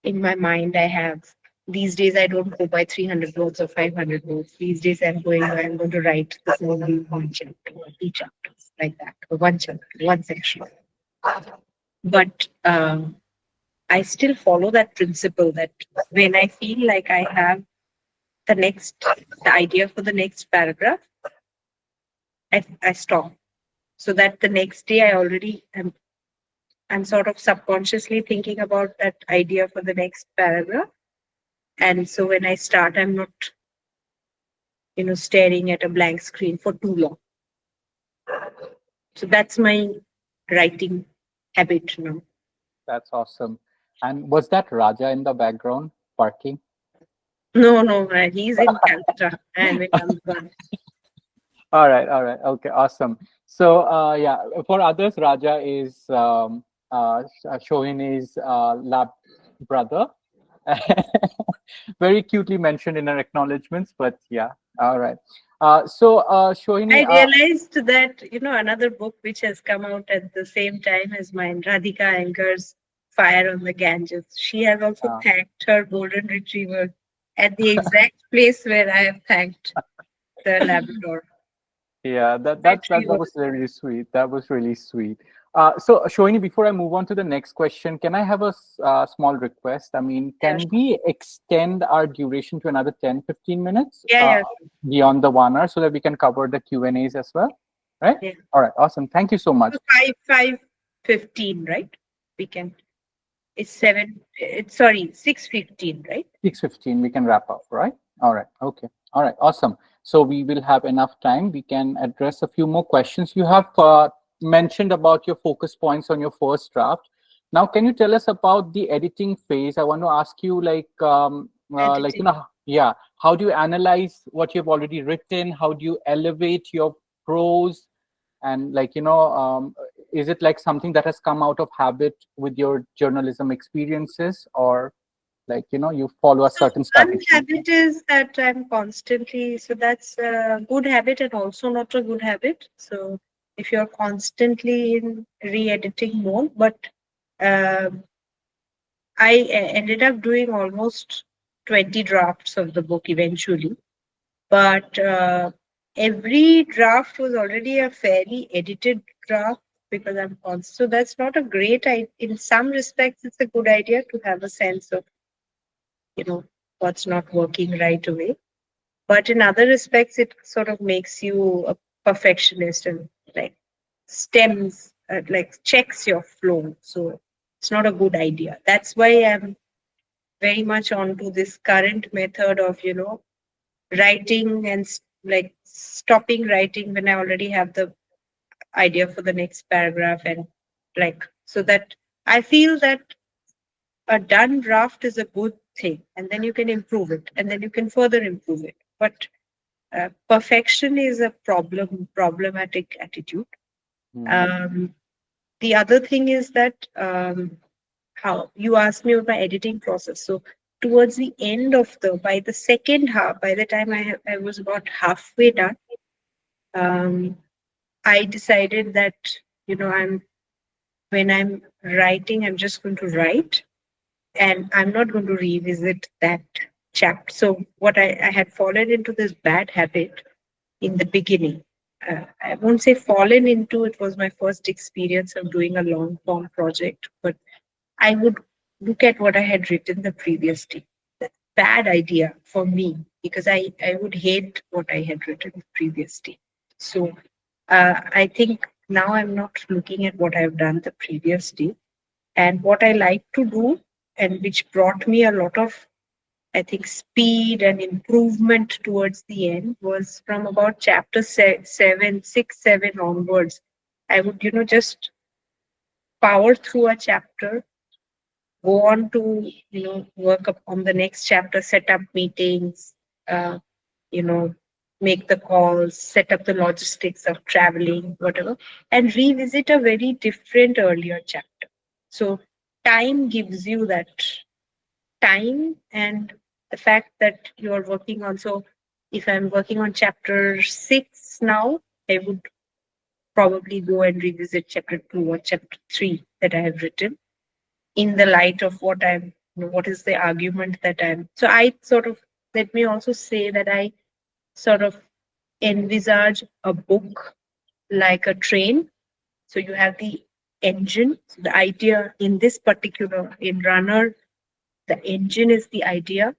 in my mind. I have these days I don't go by 300 words or 500 words. These days I'm going to write this only one chapter or two chapters like that, or one chapter, one section. But I still follow that principle that when I feel like I have the idea for the next paragraph, I stop so that the next day I'm sort of subconsciously thinking about that idea for the next paragraph. And so when I start, I'm not, staring at a blank screen for too long. So that's my writing habit now. That's awesome. And was that Raja in the background barking? No, no, he's in Calcutta. I'm in Ahmedabad. All right, okay, awesome. So, yeah, for others, Raja is Sohini's lab brother. Very cutely mentioned in her acknowledgements, but yeah, all right. Sohini, I realized that, another book which has come out at the same time as mine, Radhika Ankar's Fire on the Ganges. She has also thanked her golden retriever at the exact place where I have thanked the Labrador. yeah, that was really sweet. That was really sweet. So, Shoini, before I move on to the next question, can I have a small request? I mean, Yeah, can we extend our duration to another 10-15 minutes yeah, beyond the 1 hour so that we can cover the Q&As as well? Right? yeah. All right, awesome. Thank you so much. So 5:15, right? We can. It's 7. It's sorry, 6:15, right? 6:15, we can wrap up, right? All right, okay. All right, awesome. So we will have enough time. We can address a few more questions. You have mentioned about your focus points on your first draft. Now, can you tell us about the editing phase? I want to ask you, Editing. yeah, how do you analyze what you've already written? How do you elevate your prose? And is it like something that has come out of habit with your journalism experiences, or you follow a So certain one strategy? habit is that I'm constantly, so that's a good habit and also not a good habit. So if you're constantly in re-editing mode, but um ended up doing almost 20 drafts of the book eventually. But every draft was already a fairly edited draft because I'm constant. So that's not a great idea. In some respects, it's a good idea to have a sense of, what's not working right away. But in other respects, it sort of makes you a perfectionist and like checks your flow. So it's not a good idea. That's why I'm very much onto this current method of, writing and like stopping writing when I already have the idea for the next paragraph and so that I feel that a done draft is a good thing and then you can improve it and then you can further improve it. But perfection is a problematic attitude. Mhm. Um, the other thing is that how you asked me about my editing process. So towards the end of by the second half, by the time I was about halfway done, um, I decided that I'm when I'm writing, I'm just going to write, and I'm not going to revisit that chapter. So what I had fallen into this bad habit in the beginning. I won't say fallen into, it was my first experience of doing a long form project, but I would look at what I had written the previous day. Bad idea for me because I would hate what I had written the previous day. So I think now I'm not looking at what I've done the previous day. And what I like to do, and which brought me a lot of, I think, speed and improvement towards the end, was from about chapter 7 onwards. I would, just power through a chapter, go on to, work up on the next chapter, set up meetings, uh, you know, make the calls, set up the logistics of traveling, whatever, and revisit a very different earlier chapter. So time gives you that time, and the fact that you're working on. So if I'm working on chapter 6 now, I would probably go and revisit chapter 2 or chapter 3 that I have written in the light of what is the argument that so I sort of, let me also say that I sort of envisage a book like a train. So you have the engine. So the idea in this particular, in Runner, the engine is the idea,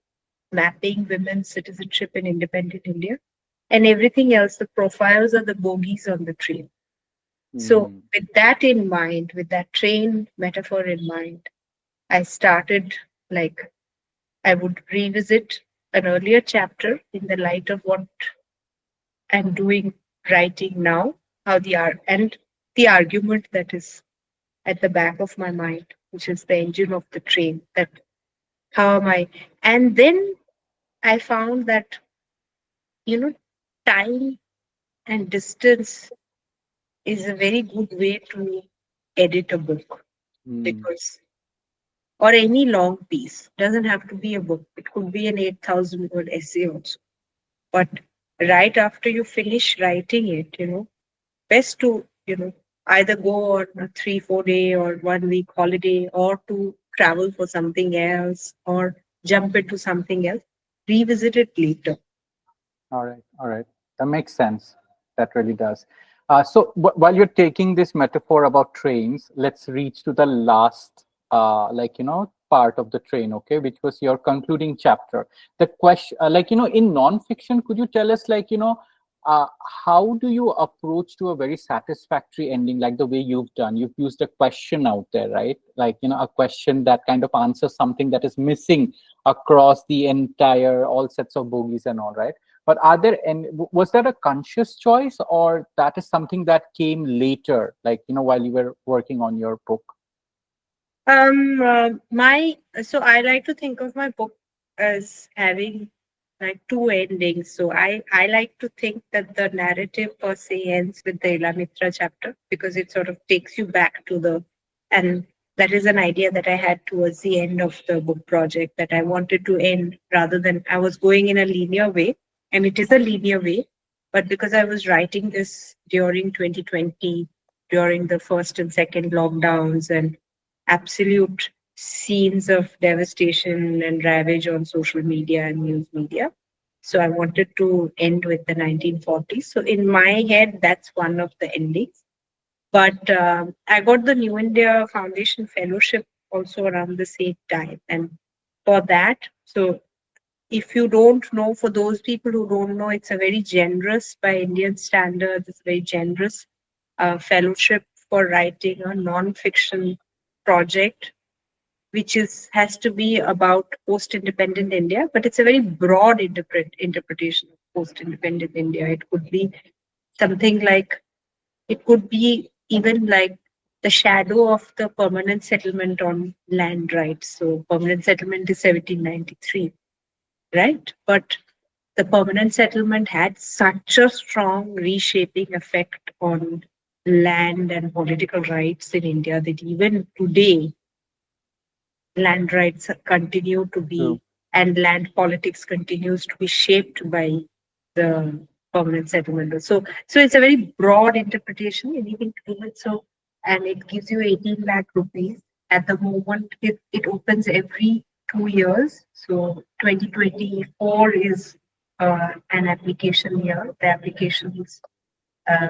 mapping women's citizenship in independent India. And everything else, the profiles are the bogies on the train. So, Mm. with that in mind, with that train metaphor in mind, I started like I would revisit an earlier chapter in the light of what I'm doing, writing now, how and the argument that is at the back of my mind, which is the engine of the train, that how am I? And then I found that, you know, time and distance is a very good way to edit a book, Mm. because, or any long piece, doesn't have to be a book, it could be an 8,000 word essay also. But right after you finish writing it, best to, either go on a 3 4 day or 1 week holiday, or to travel for something else, or jump into something else, revisit it later. All right, all right. That makes sense. That really does. So while you're taking this metaphor about trains, let's reach to the last, part of the train. Okay, which was your concluding chapter. The question, in nonfiction, could you tell us, uh, how do you approach to a very satisfactory ending, like the way you've done? You've used a question out there, right? A question that kind of answers something that is missing across the entire all sets of bogies and all, right? But are there any, was that a conscious choice, or that is something that came later, while you were working on your book? My so I like to think of my book as having like two endings. So I like to think that the narrative per se ends with the Ilamitra chapter, because it sort of takes you back to the, and that is an idea that I had towards the end of the book project, that I wanted to end rather than I was going in a linear way, and it is a linear way, but because I was writing this during 2020, during the first and second lockdowns, and absolute scenes of devastation and ravage on social media and news media. So I wanted to end with the 1940s. So in my head, that's one of the endings. But I got the New India Foundation Fellowship also around the same time. And for that, so if you don't know, for those people who don't know, it's a very generous, by Indian standards, it's a very generous fellowship for writing a non-fiction project, which is has to be about post-independent India, but it's a very broad interpretation of post-independent India. It could be something like, it could be even like the shadow of the permanent settlement on land rights. So permanent settlement is 1793, right? But the permanent settlement had such a strong reshaping effect on land and political rights in India that even today land rights continue to True. be, and land politics continues to be shaped by the permanent settlement. So it's a very broad interpretation, anything to do with. So, and it gives you 18 lakh rupees. At the moment, it opens every 2 years. So 2024 is an application year. The application's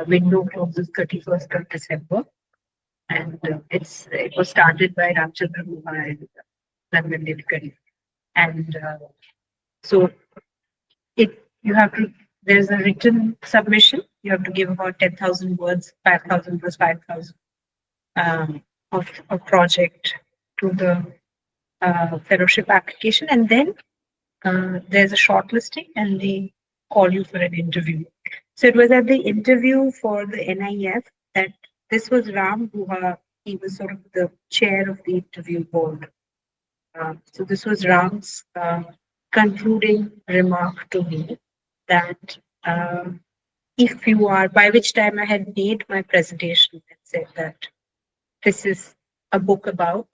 window closes 31st of December. And it was started by Ramchandra Guha and London Nilkari. And so it you have to, there's a written submission. You have to give about 10,000 words, 5,000 plus 5,000 of a project to the fellowship application. And then there's a shortlisting and they call you for an interview. So it was at the interview for the NIF that this was Ram Guha. He was sort of the chair of the interview board. So this was Ram's concluding remark to me, that um, if you are, by which time I had made my presentation and said that this is a book about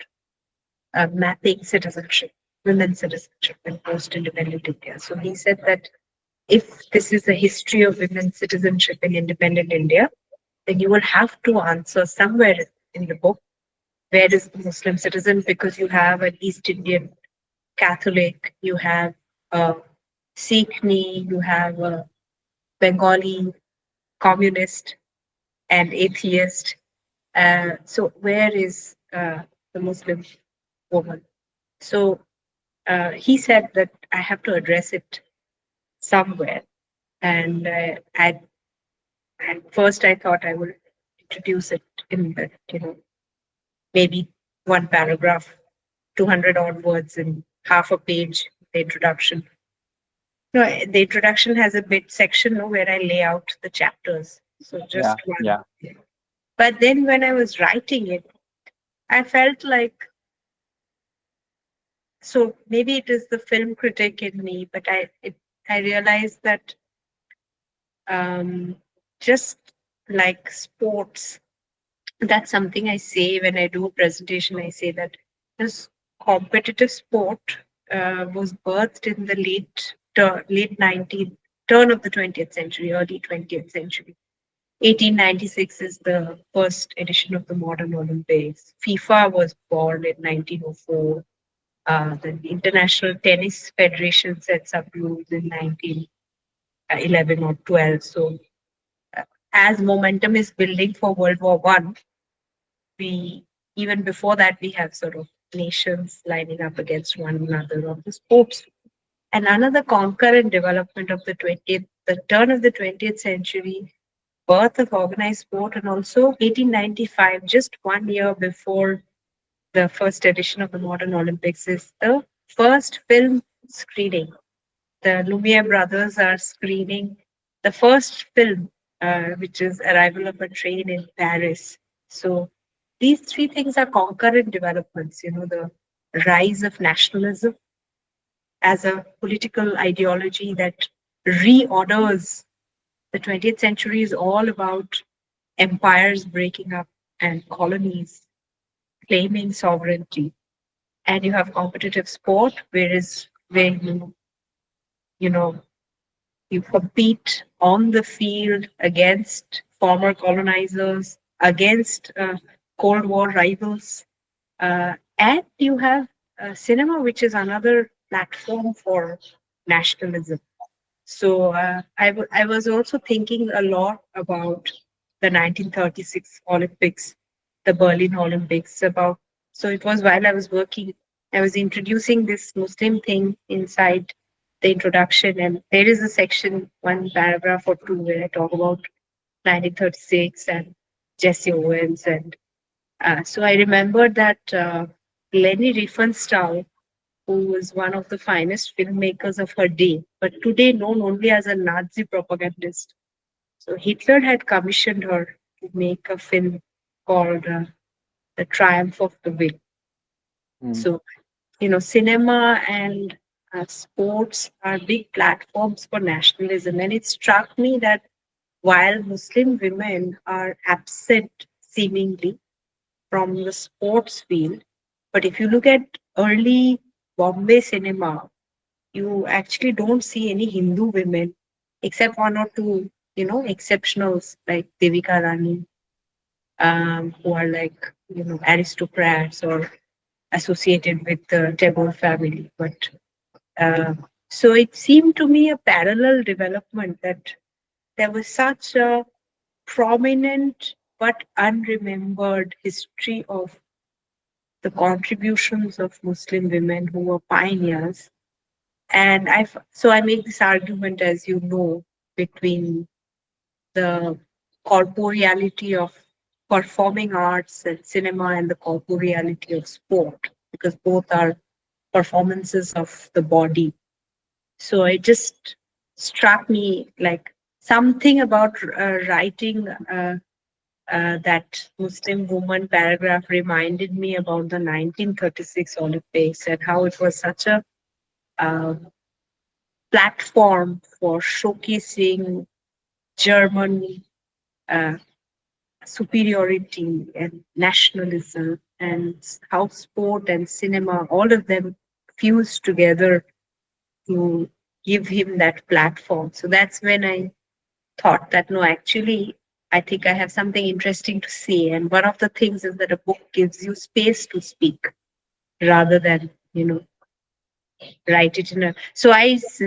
mapping citizenship, women's citizenship in post-independent India. So he said that if this is a history of women's citizenship in independent India, then you will have to answer somewhere in the book where is the Muslim citizen, because you have an East Indian Catholic, you have a Sikhni, you have a Bengali communist and atheist. So where is the Muslim woman? So he said that I have to address it somewhere. And at first I thought I would introduce it in the, maybe one paragraph, 200 odd words in half a page, the introduction. No, the introduction has a bit section, no, where I lay out the chapters. So just one. Yeah. But then when I was writing it, I felt like, so maybe it is the film critic in me, but I realized that just like sports, that's something I say when I do a presentation. I say that this competitive sport was birthed in the late 19th, turn of the 20th century, early 20th century. 1896 is the first edition of the modern Olympics. FIFA was born in 1904. The International Tennis Federation sets up rules in 1911 or 12. So as momentum is building for World War One, we, even before that, we have sort of nations lining up against one another on the sports. And another concurrent development of the turn of the 20th century, birth of organized sport, and also 1895, just 1 year before the first edition of the modern Olympics, is the first film screening. The Lumiere brothers are screening the first film, which is Arrival of a Train in Paris. So these three things are concurrent developments, the rise of nationalism as a political ideology that reorders. The 20th century is all about empires breaking up and colonies claiming sovereignty. And you have competitive sport, where you know you compete on the field against former colonizers, against Cold War rivals, and you have cinema, which is another platform for nationalism. So I was also thinking a lot about the 1936 Olympics, the Berlin Olympics. So it was while I was working, I was introducing this Muslim thing inside the introduction, and there is a section, one paragraph or two, where I talk about 1936 and Jesse Owens, and so I remember that Leni Riefenstahl, who was one of the finest filmmakers of her day, but today known only as a Nazi propagandist. So Hitler had commissioned her to make a film called The Triumph of the Will. So, cinema and sports are big platforms for nationalism. And it struck me that while Muslim women are absent seemingly from the sports field, but if you look at early Bombay cinema, you actually don't see any Hindu women except one or two, exceptionals like Devika Rani, who are like, aristocrats or associated with the Tagore family. But uh, so it seemed to me a parallel development that there was such a prominent but unremembered history of the contributions of Muslim women who were pioneers. And I make this argument, as you know, between the corporeality of performing arts and cinema and the corporeality of sport, because both are performances of the body. So it just struck me like something about writing that Muslim woman paragraph reminded me about the 1936 Olympics and how it was such a uh, platform for showcasing German uh, superiority and nationalism, and how sport and cinema, all of them fused together to give him that platform. So that's when I thought that no, actually, I think I have something interesting to say. And one of the things is that a book gives you space to speak rather than, write it in a. So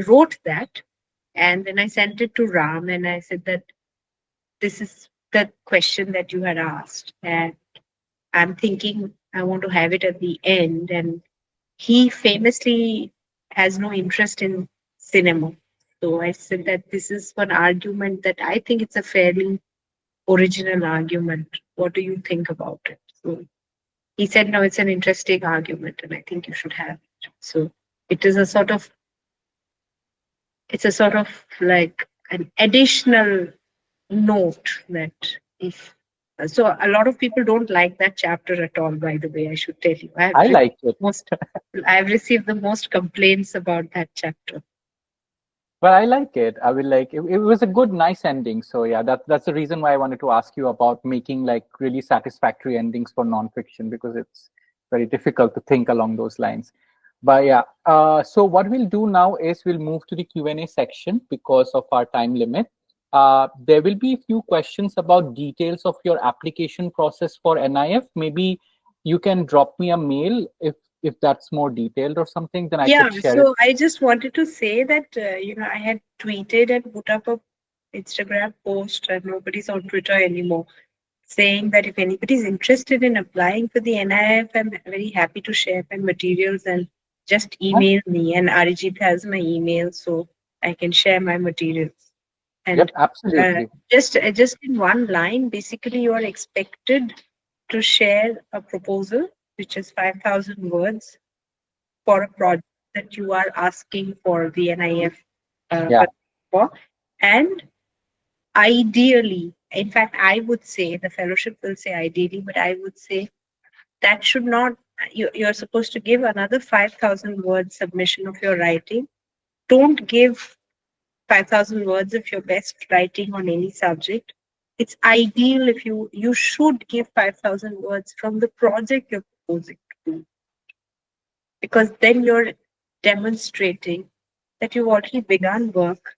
wrote that, and then I sent it to Ram, and I said that this is the question that you had asked. And I'm thinking I want to have it at the end. And he famously has no interest in cinema. So I said that this is one argument that I think it's a fairly original argument. What do you think about it? So he said, no, it's an interesting argument and I think you should have it. So it is a sort of, it's a sort of like an additional note that if so a lot of people don't like that chapter at all, by the way, I should tell you. I like it. I've received the most complaints about that chapter. But I like it. I will like it. It was a good, nice ending. So yeah, that's the reason why I wanted to ask you about making like really satisfactory endings for nonfiction, because it's very difficult to think along those lines. But yeah, so what we'll do now is we'll move to the Q&A section because of our time limit. There will be a few questions about details of your application process for NIF. Maybe you can drop me a mail if that's more detailed or something, then I could share it. So I just wanted to say that I had tweeted and put up a Instagram post, and nobody's on Twitter anymore, saying that if anybody's interested in applying for the NIF, I'm very happy to share my materials and just email me. And Arijit has my email, so I can share my materials. And yep, absolutely. Just in one line, basically, you are expected to share a proposal which is 5,000 words for a project that you are asking for the NIF for. And ideally, in fact, I would say the fellowship will say ideally, but I would say that should not, you're supposed to give another 5,000 word submission of your writing. Don't give 5,000 words of your best writing on any subject. It's ideal if you should give 5,000 words from the project you're proposing to do, because then you're demonstrating that you've already begun work.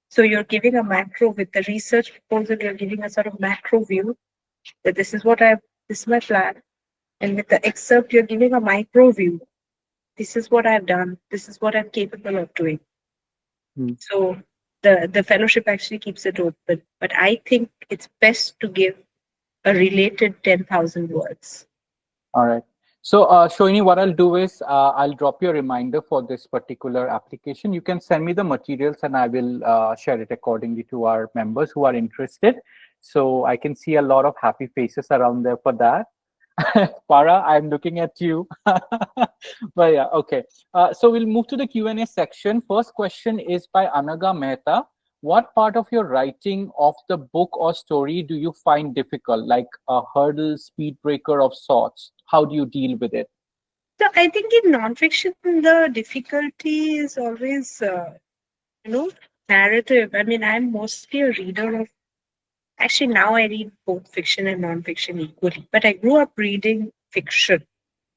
So you're giving a macro with the research proposal, you're giving a sort of macro view that this is this is my plan. And with the excerpt, you're giving a micro view. This is what I've done. This is what I'm capable of doing. So the fellowship actually keeps it open. But I think it's best to give a related 10,000 words. All right. So, Sohini, what I'll do is I'll drop you a reminder for this particular application. You can send me the materials and I will share it accordingly to our members who are interested. So I can see a lot of happy faces around there for that. Para, I'm looking at you. But yeah, okay. So we'll move to the Q&A section. First question is by Anaga Mehta. What part of your writing of the book or story do you find difficult, like a hurdle, speed breaker of sorts? How do you deal with it? So I think in nonfiction, the difficulty is always, narrative. I mean, I'm mostly a reader of, actually now I read both fiction and nonfiction equally, but I grew up reading fiction.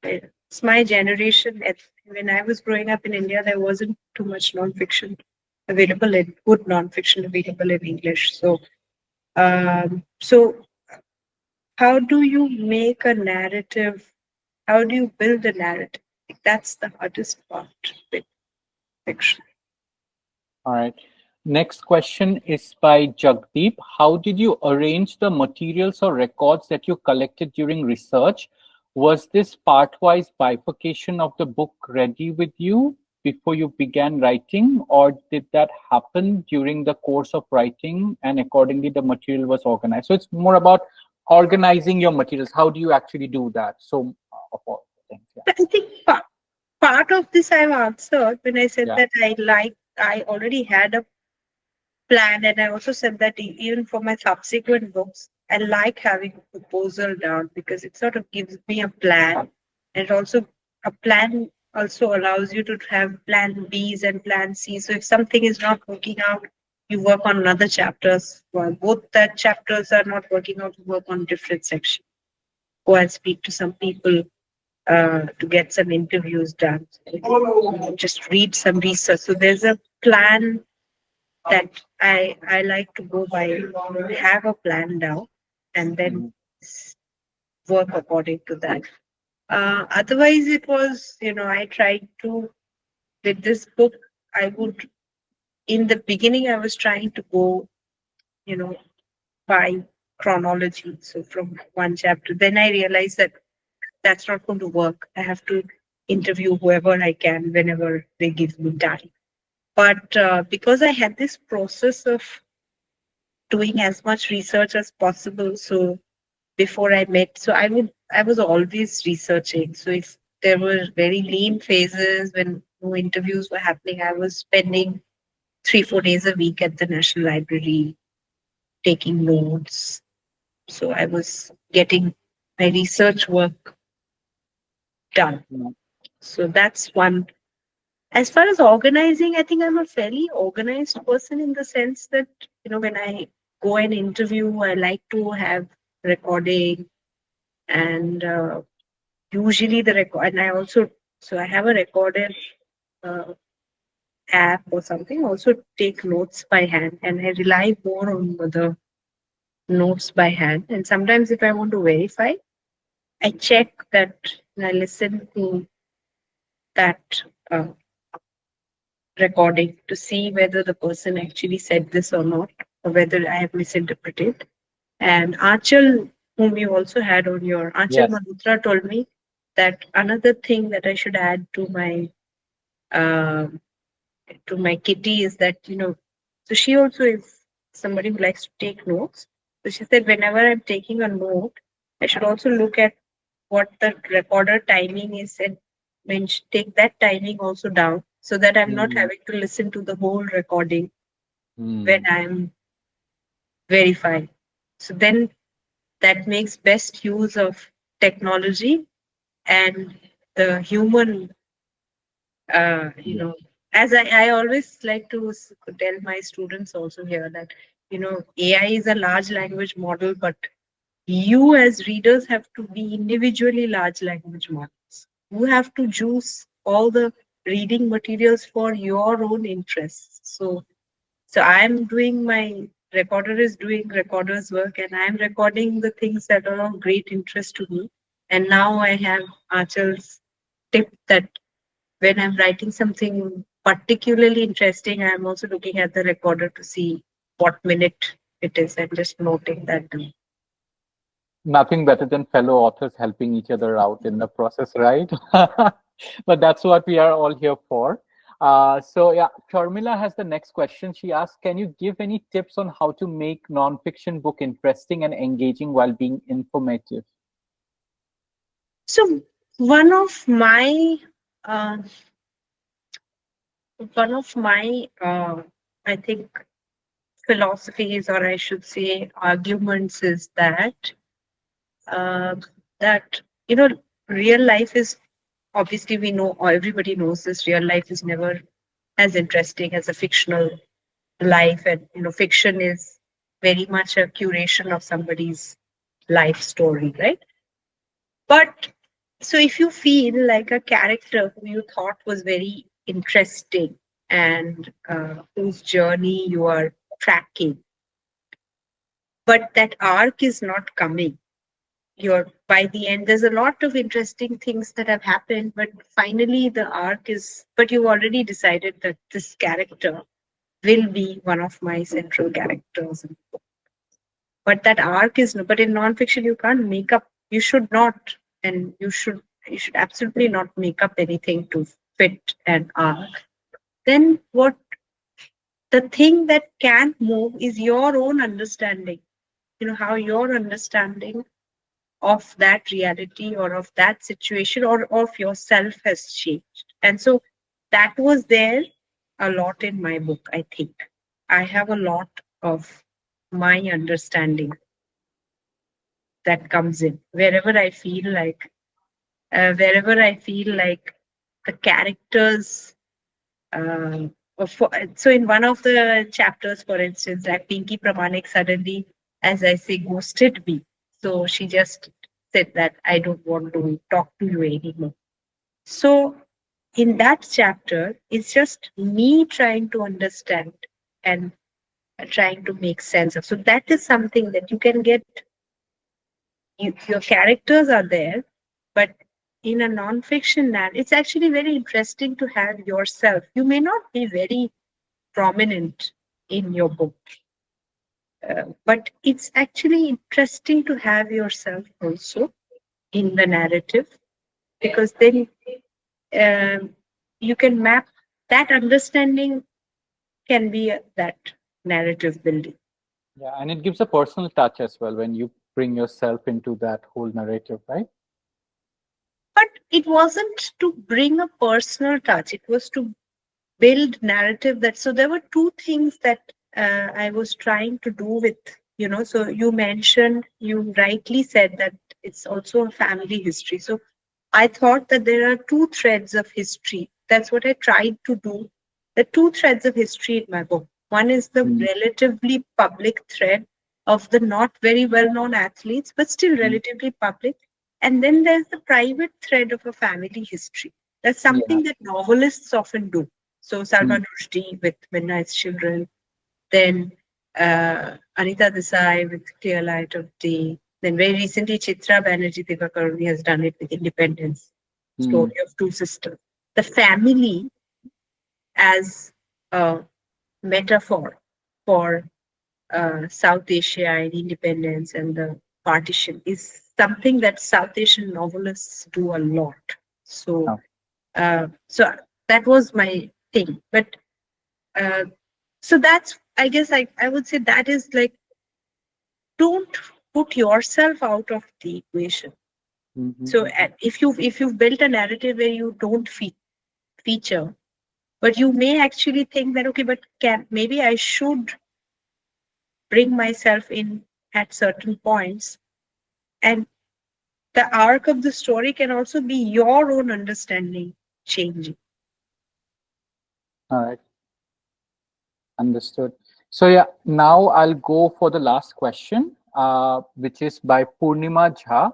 It's my generation. When I was growing up in India, there wasn't too much nonfiction available, in good nonfiction available in English. So, how do you make a narrative? How do you build a narrative? That's the hardest part with fiction. All right. Next question is by Jagdeep. How did you arrange the materials or records that you collected during research? Was this part-wise bifurcation of the book ready with you before you began writing, or did that happen during the course of writing and accordingly the material was organized? So it's more about organizing your materials. How do you actually do that? So, of all things, I think part of this I've answered when I said that I already had a plan, and I also said that even for my subsequent books, I like having a proposal down because it sort of gives me a plan, and also a plan also allows you to have plan Bs and plan C. So if something is not working out, you work on another chapters. Well, both that chapters are not working out, you work on different sections. Go and speak to some people to get some interviews done. Just read some research. So there's a plan that I like to go by. Have a plan now, and then Mhm. work according to that. Otherwise, it was, I tried to, with this book, I would, in the beginning, I was trying to go, you know, by chronology. So from one chapter, then I realized that that's not going to work. I have to interview whoever I can whenever they give me time. But because I had this process of doing as much research as possible, so before I met. So I was always researching. So if there were very lean phases when no interviews were happening, I was spending 3, 4 days a week at the National Library taking notes. So I was getting my research work done. Mm. So that's one. As far as organizing, I think I'm a fairly organized person in the sense that, when I go and interview, I like to have recording and usually the record, and I also, so I have a recorder uh, app or something, also take notes by hand, and I rely more on the notes by hand. And sometimes if I want to verify, I check that, and I listen to that uh, recording to see whether the person actually said this or not, or whether I have misinterpreted. And Achal, whom you also had on your, Achal Yes. Malhotra told me that another thing that I should add um to my kitty is that, so she also is somebody who likes to take notes. So she said, whenever I'm taking a note, I should also look at what the recorder timing is and take that timing also down so that I'm not Mm. having to listen to the whole recording when Mm. I'm verifying. So then that makes best use of technology and the human, Yes. as I always like to tell my students also here that, AI is a large language model, but you as readers have to be individually large language models. You have to choose all the reading materials for your own interests. So I'm doing my recorder is doing recorder's work, and I'm recording the things that are of great interest to me. And now I have Achal's tip that when I'm writing something particularly interesting, I'm also looking at the recorder to see what minute it is and just noting that down. Nothing better than fellow authors helping each other out in the process, right? But that's what we are all here for. So yeah, Sharmila has the next question. She asks, can you give any tips on how to make nonfiction book interesting and engaging while being informative? So one of my uh, I think philosophies, or I should say arguments, is uh, that real life is, obviously we know, or everybody knows this, real life is never as interesting as a fictional life, and fiction is very much a curation of somebody's life story, right? But so if you feel like a character who you thought was very interesting and whose journey you are tracking, but that arc is not coming, you're by the end, there's a lot of interesting things that have happened, but finally the arc is, but you've already decided that this character will be one of my central characters. But that arc is no, but in nonfiction you can't make up, you should not, and you should absolutely not make up anything to fit an arc. Then what, the thing that can move is your own understanding, how your understanding of that reality or of that situation or of yourself has changed. And so that was there a lot in my book, I think. I have a lot of my understanding that comes in wherever I feel like the characters. So in one of the chapters, for instance, like Pinky Pramanik suddenly, as I say, ghosted me. So she just said that I don't want to talk to you anymore. So in that chapter, it's just me trying to understand and trying to make sense of. So that is something that you can get. Your characters are there, but in a non-fiction narrative, it's actually very interesting to have yourself. You may not be very prominent in your book, but it's actually interesting to have yourself also in the narrative, because then um, you can map that understanding, can be that narrative building. Yeah, and it gives a personal touch as well when you bring yourself into that whole narrative, right? But it wasn't to bring a personal touch, it was to build narrative. That so there were two things that I was trying to do with, so you mentioned, you rightly said that it's also a family history. So I thought that there are two threads of history. That's what I tried to do. The two threads of history in my book. One is the Mm, relatively public thread of the not very well known athletes, but still mm. relatively public. And then there's the private thread of a family history. That's Yeah. something that novelists often do. So Mm, Salman Rushdie with Midnight's Children, then Anita Desai with Clear Light of Day. Then very recently, Chitra Banerjee Divakaruni has done it with Independence, mm. story of two sisters. The family as a metaphor for South Asia and independence and the partition is something that South Asian novelists do a lot. So, Oh, so that was my thing. But uh, so that's, I guess, I would say that is like, don't put yourself out of the equation. mhm, So mhm. if you've built a narrative where you don't feature, but you may actually think that, okay, but can maybe I should bring myself in at certain points, and the arc of the story can also be your own understanding changing. All right, understood. So yeah, now I'll go for the last question, which is by Purnima Jha.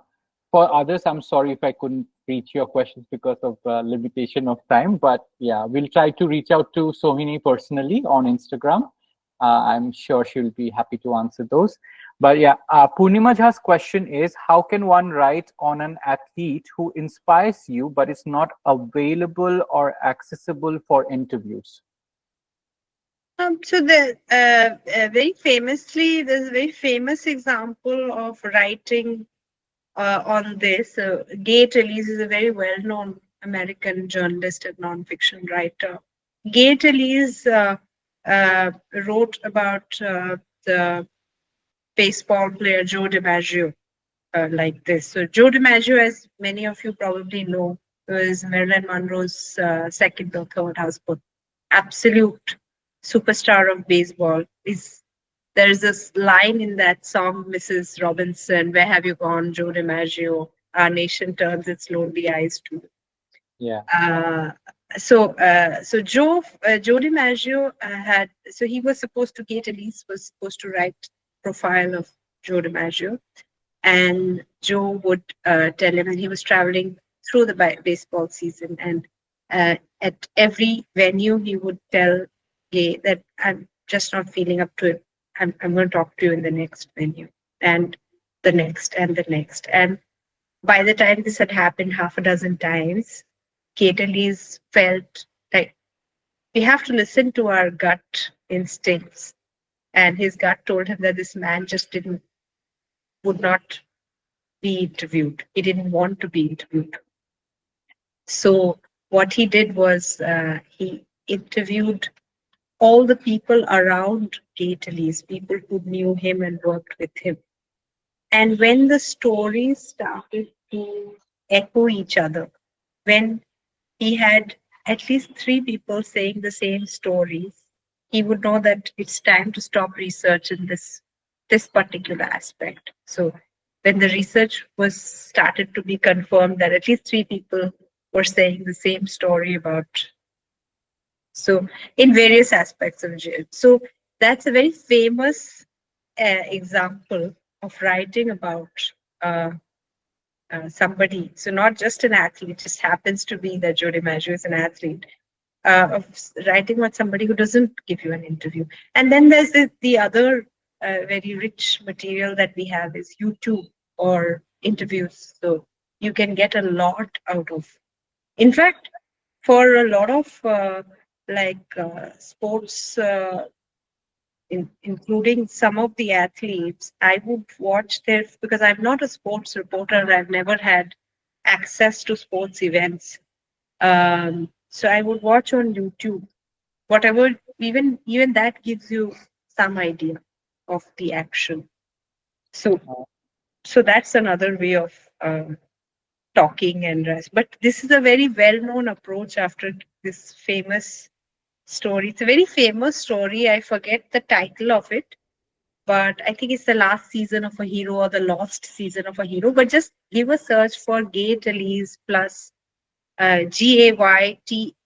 For others, I'm sorry if I couldn't reach your questions because of limitation of time, but yeah, we'll try to reach out to Sohini personally on Instagram. I'm sure she'll be happy to answer those. But yeah, Purnima Jha's question is: how can one write on an athlete who inspires you but is not available or accessible for interviews? So very famously, there's a very famous example of writing on this. Gate Ellis is a very well-known American journalist and nonfiction writer. Gate Ellis wrote about the baseball player Joe DiMaggio like this. So Joe DiMaggio, as many of you probably know, was Marilyn Monroe's second or third husband. Absolute superstar of baseball. Is There's this line in that song, Mrs. Robinson, "Where have you gone, Joe DiMaggio? Our nation turns its lonely eyes to." Yeah. Uh, so Joe DiMaggio he was supposed to, Kate Elise was supposed to write profile of Joe DiMaggio, and Joe would tell him, and he was traveling through the baseball season, and at every venue he would tell Gay that, "I'm just not feeling up to it. I'm going to talk to you in the next venue, and the next, and the next." And by the time this had happened half a dozen times, Kate Elise felt like we have to listen to our gut instincts. And his gut told him that this man just would not be interviewed. He didn't want to be interviewed. So what he did was he interviewed all the people around Kate Elise, people who knew him and worked with him. And when the stories started to echo each other, when he had at least three people saying the same stories, he would know that it's time to stop research in this particular aspect. So when the research was started to be confirmed that at least three people were saying the same story about, so in various aspects of jail. So that's a very famous example of writing about uh, somebody. So not just an athlete, just happens to be that Joe DiMaggio is an athlete. Writing about somebody who doesn't give you an interview. And then there's the other very rich material that we have is YouTube or interviews. So you can get a lot out of. In fact, for a lot of sports, including some of the athletes, I would watch their, because I'm not a sports reporter. I've never had access to sports events. So I would watch on YouTube whatever, even that gives you some idea of the action. So so that's another way of talking and rest. But this is a very well known approach after this famous story. It's a very famous story. I forget the title of it, but I think it's the last season of a hero or the lost season of a hero. But just give a search for Gay Talese plus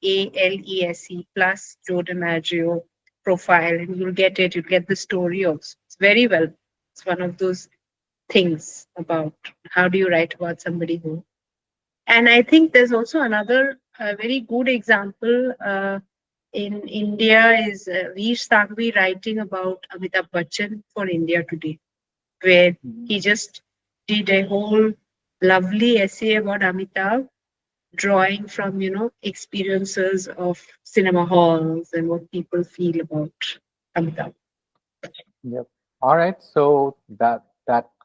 GAYTALESE plus Joe DiMaggio profile, and you'll get it. You'll get the story also. It's very well. It's one of those things about how do you write about somebody who. And I think there's also another very good example in India is Veer Sanghvi writing about Amitabh Bachchan for India Today, where he just did a whole lovely essay about Amitabh, drawing from experiences of cinema halls and what people feel about Amitabh. Yep. All right. So that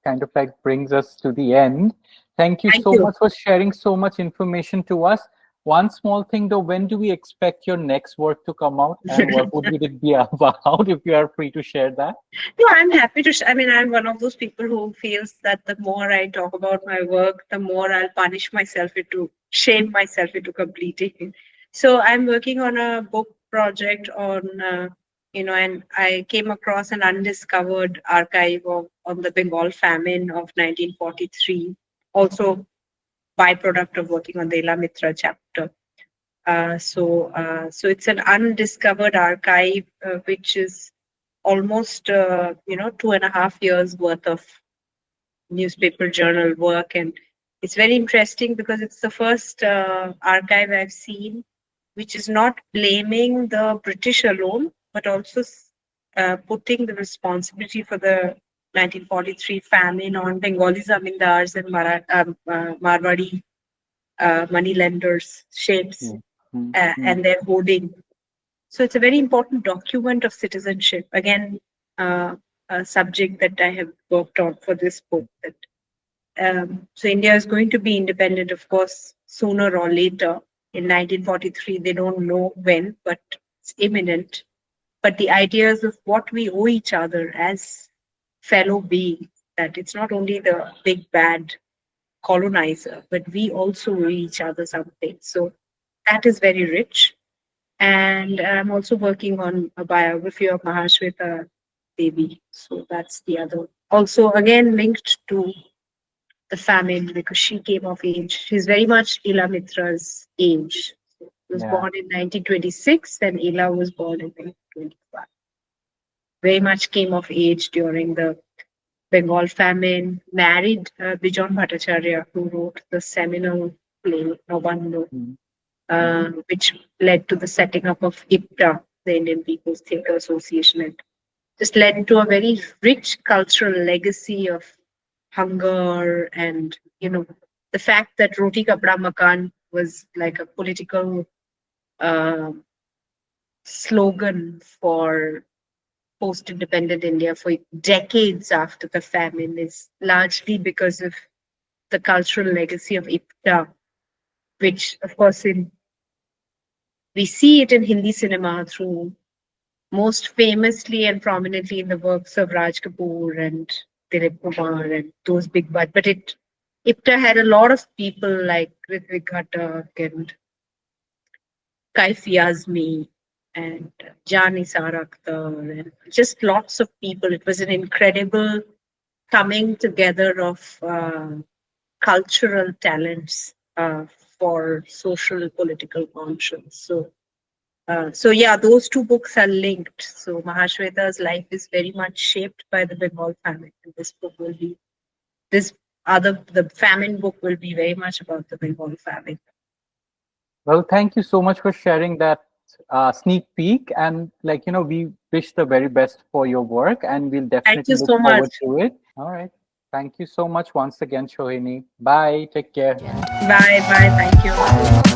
kind of like brings us to the end. Thank you Thank so you. much for sharing so much information to us. One small thing though, when do we expect your next work to come out, and what would it be about, if you are free to share that? No, I'm happy to. I mean, I'm one of those people who feels that the more I talk about my work, the more I'll punish myself into, shame myself into completing it. So I'm working on a book project on, and I came across an undiscovered archive on the Bengal famine of 1943. Also, byproduct of working on the Ila Mitra chapter. So it's an undiscovered archive, which is almost 2.5 years worth of newspaper journal work, and it's very interesting because it's the first archive I've seen which is not blaming the British alone, but also putting the responsibility for the 1943 famine on Bengali zamindars and Marwadi money lenders, shapes, Mm, mm, mm. and their hoarding. So it's a very important document of citizenship. Again, a subject that I have worked on for this book. So India is going to be independent, of course, sooner or later. In 1943, they don't know when, but it's imminent. But the ideas of what we owe each other as fellow beings, that it's not only the big bad colonizer, but we also owe each other something. So that is very rich. And I'm also working on a biography of Mahashweta Devi. So that's the other. Also, again, linked to the famine because she came of age. She's very much Ila Mitra's age. She was Yeah. born in 1926 and Ila was born in 1925. Very much came of age during the Bengal famine, married Bijon Bhattacharya, who wrote the seminal play Nobando, Mm, mm, which led to the setting up of IPTA, the Indian People's Theatre Association, and just led to a very rich cultural legacy of hunger and the fact that Roti Kapda Makan was like a political uh, slogan for post-independent India for decades after the famine is largely because of the cultural legacy of IPTA, which of course we see it in Hindi cinema through most famously and prominently in the works of Raj Kapoor and Dilip Kumar and those big but IPTA had a lot of people like Ritvik Ghatak and Kaifi Azmi and Jan Nisar Akhtar and just lots of people. It was an incredible coming together of cultural talents for social political conscience. So yeah, those two books are linked. So Mahashweta's life is very much shaped by the Bengal famine, and this book will be this the famine book will be very much about the Bengal famine. Well, thank you so much for sharing that sneak peek. And, we wish the very best for your work, and we'll Thank definitely you look so much. forward to it. All right. Thank you so much once again, Sohini. Bye. Take care. Bye bye. Thank you.